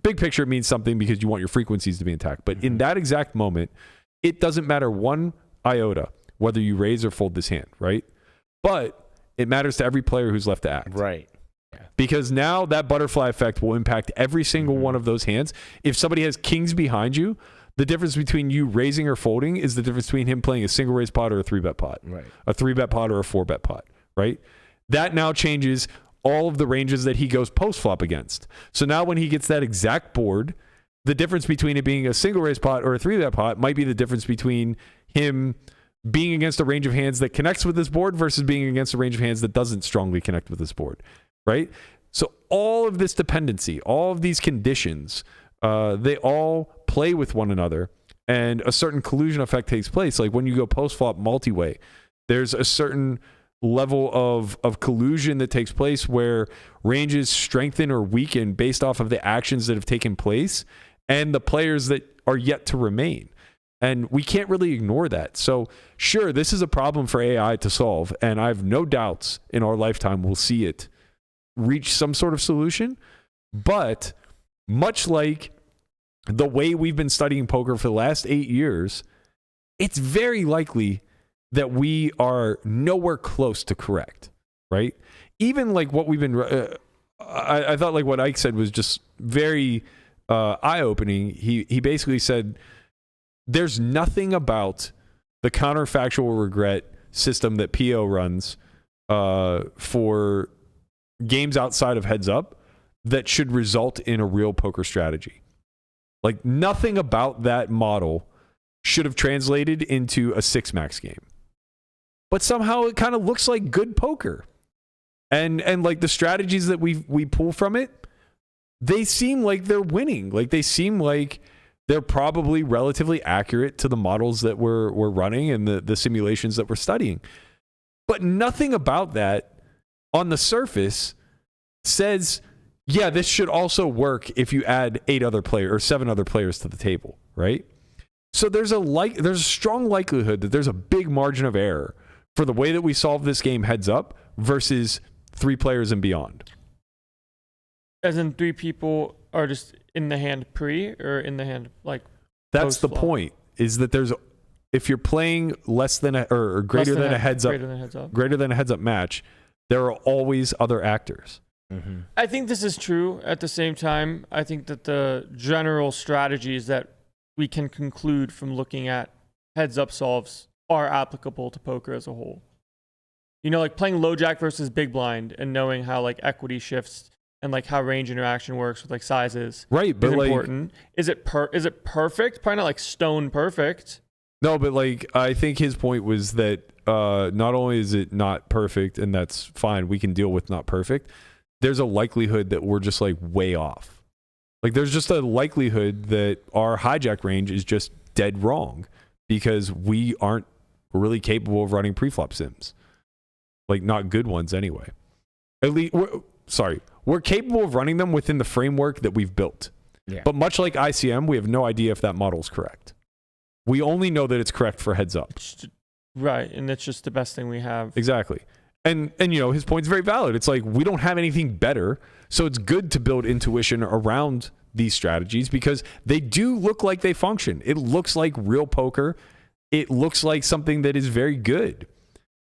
Big picture, it means something because you want your frequencies to be intact. But in that exact moment, it doesn't matter one iota whether you raise or fold this hand, right? But it matters to every player who's left to act. Right. Because now that butterfly effect will impact every single one of those hands. If somebody has kings behind you, the difference between you raising or folding is the difference between him playing a single raise pot or a 3-bet pot. Right. A 3-bet pot or a 4-bet pot, right? That now changes all of the ranges that he goes post-flop against. So now when he gets that exact board, the difference between it being a single raise pot or a 3-bet pot might be the difference between him being against a range of hands that connects with this board versus being against a range of hands that doesn't strongly connect with this board, right? So all of this dependency, all of these conditions, they all play with one another, and a certain collusion effect takes place. Like when you go post-flop multi-way, there's a certain level of collusion that takes place where ranges strengthen or weaken based off of the actions that have taken place and the players that are yet to remain. And we can't really ignore that. So sure, this is a problem for AI to solve, and I have no doubts in our lifetime we'll see it reach some sort of solution. But much like the way we've been studying poker for the last 8 years, it's very likely that we are nowhere close to correct, right? Even like what we've been, I thought like what Ike said was just very eye-opening. He basically said, there's nothing about the counterfactual regret system that PO runs for games outside of heads up that should result in a real poker strategy. Like nothing about that model should have translated into a 6-max game. But somehow it kind of looks like good poker. And like the strategies that we pull from it, they seem like they're winning. Like they seem like they're probably relatively accurate to the models that we're running and the simulations that we're studying. But nothing about that on the surface says, yeah, this should also work if you add 8 other players or 7 other players to the table, right? So there's a strong likelihood that there's a big margin of error for the way that we solve this game heads up versus 3 players and beyond. As in 3 people are just in the hand pre or in the hand like. That's the point. Is that if you're playing less than or greater than a heads up match, there are always other actors. Mm-hmm. I think this is true. At the same time, I think that the general strategies that we can conclude from looking at heads up solves are applicable to poker as a whole. You know, like playing low jack versus big blind and knowing how like equity shifts and like how range interaction works with like sizes. Right, but is like, important. Is it perfect? Probably not like stone perfect. No, but like I think his point was that not only is it not perfect, and that's fine, we can deal with not perfect. There's a likelihood that we're just like way off. Like there's just a likelihood that our hijack range is just dead wrong because we aren't really capable of running preflop sims. Like not good ones anyway. At least we're capable of running them within the framework that we've built. Yeah. But much like ICM, we have no idea if that model is correct. We only know that it's correct for heads up. Right, and that's just the best thing we have. Exactly. And you know, his point's very valid. It's like we don't have anything better, so it's good to build intuition around these strategies because they do look like they function. It looks like real poker. It looks like something that is very good.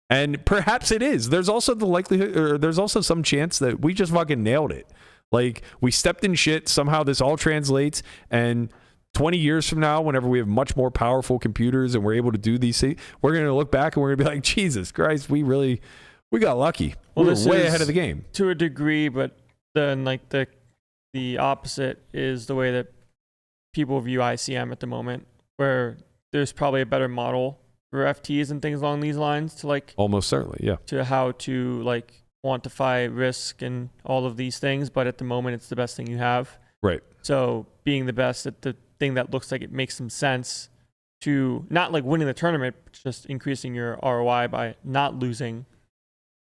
And perhaps it is. There's also the likelihood, or there's also some chance that we just fucking nailed it. Like we stepped in shit, somehow this all translates, and 20 years from now, whenever we have much more powerful computers and we're able to do these things, we're going to look back and we're going to be like, Jesus Christ, we got lucky. Well, we were way ahead of the game. To a degree, but then like the opposite is the way that people view ICM at the moment, where there's probably a better model for FTs and things along these lines to like. Almost certainly, yeah. To how to like quantify risk and all of these things, but at the moment it's the best thing you have. Right. So being the best at the thing that looks like it makes some sense to not like winning the tournament, but just increasing your ROI by not losing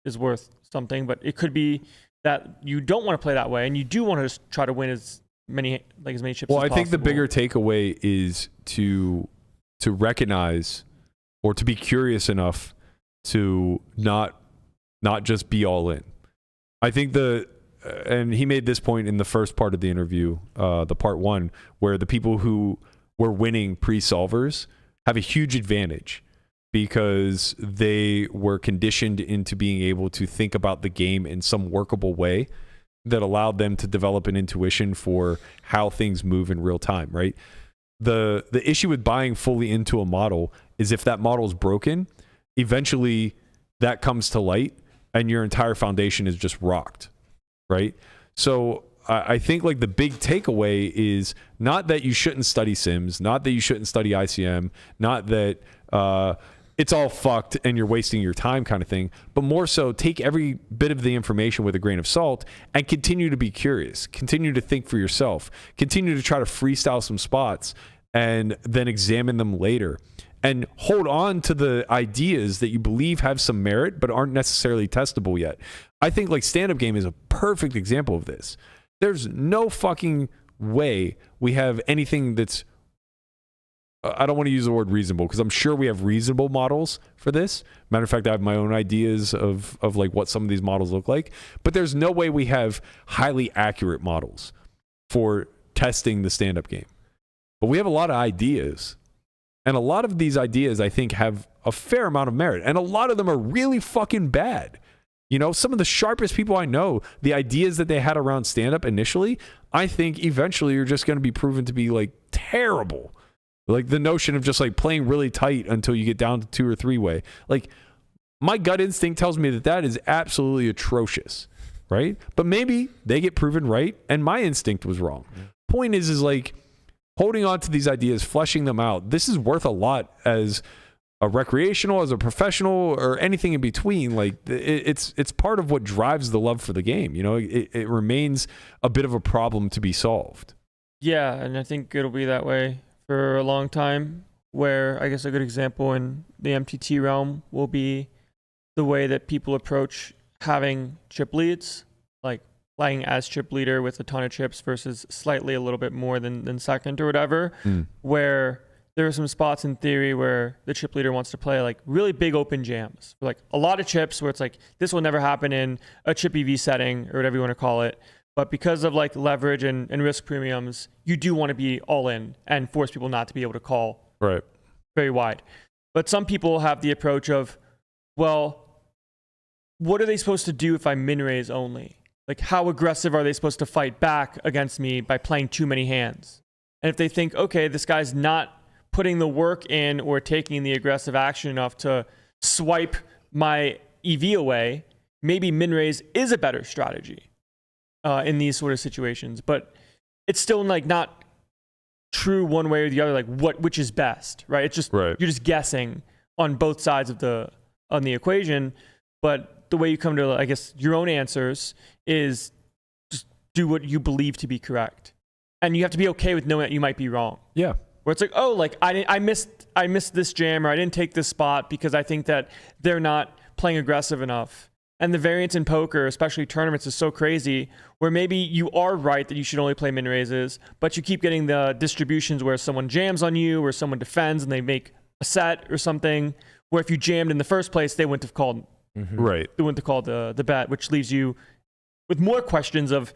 is worth something. But it could be that you don't want to play that way and you do want to just try to win as many chips as possible. Well, I think the bigger takeaway is to recognize or to be curious enough to not just be all in. I think and he made this point in the first part of the interview, the part 1, where the people who were winning pre-solvers have a huge advantage because they were conditioned into being able to think about the game in some workable way that allowed them to develop an intuition for how things move in real time, right? The issue with buying fully into a model is if that model is broken, eventually that comes to light and your entire foundation is just rocked, right? So I think like the big takeaway is not that you shouldn't study sims, not that you shouldn't study ICM, not that it's all fucked and you're wasting your time kind of thing, but more so take every bit of the information with a grain of salt and continue to be curious, continue to think for yourself, continue to try to freestyle some spots and then examine them later. And hold on to the ideas that you believe have some merit but aren't necessarily testable yet. I think like stand-up game is a perfect example of this. There's no fucking way we have anything that's, I don't want to use the word reasonable because I'm sure we have reasonable models for this. Matter of fact, I have my own ideas of like what some of these models look like, but there's no way we have highly accurate models for testing the stand-up game. But we have a lot of ideas. And a lot of these ideas, I think, have a fair amount of merit. And a lot of them are really fucking bad. You know, some of the sharpest people I know, the ideas that they had around stand-up initially, I think eventually are just going to be proven to be, like, terrible. Like, the notion of just, like, playing really tight until you get down to 2 or 3-way. Like, my gut instinct tells me that that is absolutely atrocious, right? But maybe they get proven right, and my instinct was wrong. Point is like, holding on to these ideas, fleshing them out, this is worth a lot as a recreational, as a professional, or anything in between. Like it's part of what drives the love for the game. You know, it remains a bit of a problem to be solved. Yeah, and I think it'll be that way for a long time, where I guess a good example in the MTT realm will be the way that people approach having chip leads, like playing as chip leader with a ton of chips versus slightly a little bit more than second or whatever, where there are some spots in theory where the chip leader wants to play like really big open jams, like a lot of chips where it's like this will never happen in a chip EV setting or whatever you want to call it. But because of like leverage and risk premiums, you do want to be all in and force people not to be able to call very wide. But some people have the approach of, well, what are they supposed to do if I min raise only? Like, how aggressive are they supposed to fight back against me by playing too many hands? And if they think, okay, this guy's not putting the work in or taking the aggressive action enough to swipe my EV away, maybe min raise is a better strategy in these sort of situations. But it's still like not true one way or the other, like which is best, right? It's just you're just guessing on both sides of the equation. But the way you come to, I guess, your own answers is just do what you believe to be correct, and you have to be okay with knowing that you might be wrong. Yeah. Where it's like, oh, like I missed this jam, or I didn't take this spot because I think that they're not playing aggressive enough. And the variance in poker, especially tournaments, is so crazy where maybe you are right that you should only play min raises, but you keep getting the distributions where someone jams on you or someone defends and they make a set or something, where if you jammed in the first place, they wouldn't have called. Right. They wouldn't have called the bet, which leaves you with more questions of,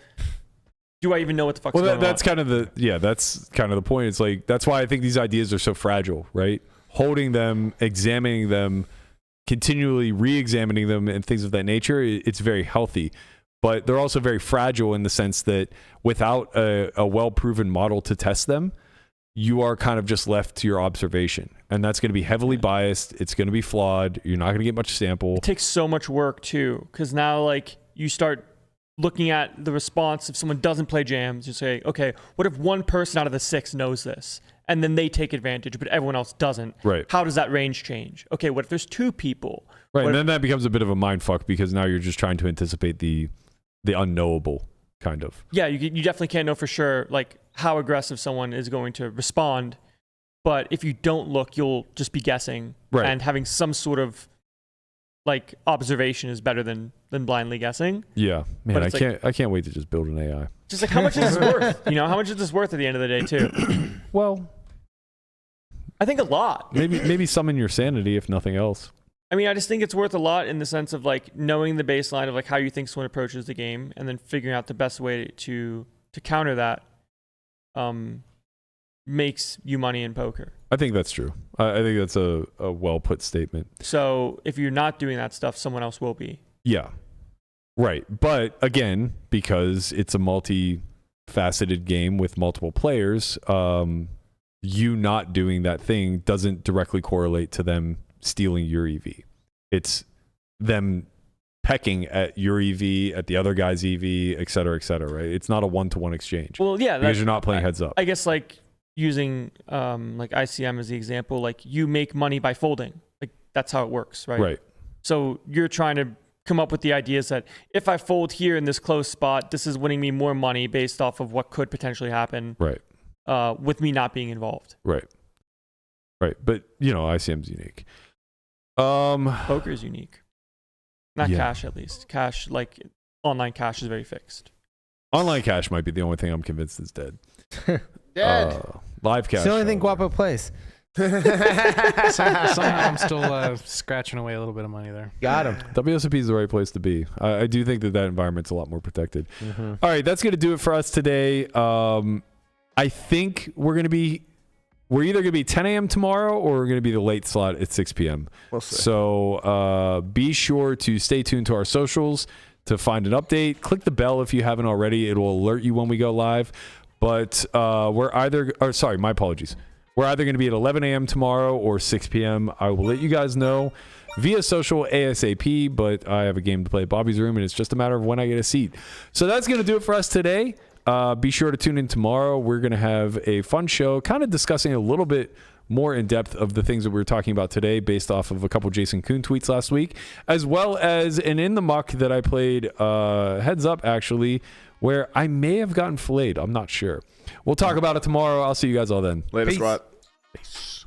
do I even know what the fuck's going on? That's kind of the point. It's like, that's why I think these ideas are so fragile, right? Holding them, examining them, continually re-examining them and things of that nature, it's very healthy. But they're also very fragile in the sense that without a well-proven model to test them, you are kind of just left to your observation. And that's going to be heavily biased. It's going to be flawed. You're not going to get much sample. It takes so much work too, because now like you start looking at the response. If someone doesn't play jams, you say, okay, what if one person out of the 6 knows this? And then they take advantage, but everyone else doesn't. Right. How does that range change? Okay, what if there's 2 people? Right, and then that becomes a bit of a mind fuck because now you're just trying to anticipate the unknowable, kind of. Yeah, you definitely can't know for sure like how aggressive someone is going to respond. But if you don't look, you'll just be guessing. Right. And having some sort of like observation is better than blindly guessing. Yeah, man, I can't wait to just build an AI. Just like, how much is this worth? You know, how much is this worth at the end of the day too? Well, I think a lot. Maybe summon your sanity, if nothing else. I mean, I just think it's worth a lot in the sense of like knowing the baseline of like how you think someone approaches the game, and then figuring out the best way to counter that. Makes you money in poker. I think that's true. I think that's a well put statement. So if you're not doing that stuff, someone else will be. Yeah. Right. But again, because it's a multi-faceted game with multiple players, you not doing that thing doesn't directly correlate to them stealing your EV. It's them pecking at your EV, at the other guy's EV, et cetera, right? It's not a one-to-one exchange. Well, yeah. Because you're not playing heads up. I guess like using like ICM as the example, like you make money by folding. Like that's how it works, right? Right. So you're trying to come up with the ideas that if I fold here in this close spot, this is winning me more money based off of what could potentially happen. Right. With me not being involved. Right. But you know, ICM's unique. Poker is unique. Not cash, at least. Cash, like online cash, is very fixed. Online cash might be the only thing I'm convinced is dead. Dead. Live cash. It's the only thing Guapo plays. Somehow I'm still scratching away a little bit of money there. Got him. WSOP is the right place to be. I do think that environment's a lot more protected. Mm-hmm. All right, that's going to do it for us today. I think we're either going to be 10 a.m. tomorrow or we're going to be the late slot at 6 p.m. We'll see. So be sure to stay tuned to our socials to find an update. Click the bell if you haven't already. It will alert you when we go live. But my apologies. We're either going to be at 11 a.m. tomorrow or 6 p.m. I will let you guys know via social ASAP, but I have a game to play at Bobby's Room, and it's just a matter of when I get a seat. So that's going to do it for us today. Be sure to tune in tomorrow. We're going to have a fun show, kind of discussing a little bit more in depth of the things that we were talking about today based off of a couple Jason Kuhn tweets last week, as well as an In the Muck that I played heads up, actually, where I may have gotten filleted. I'm not sure. We'll talk about it tomorrow. I'll see you guys all then. Later, Peace. Squat. Peace.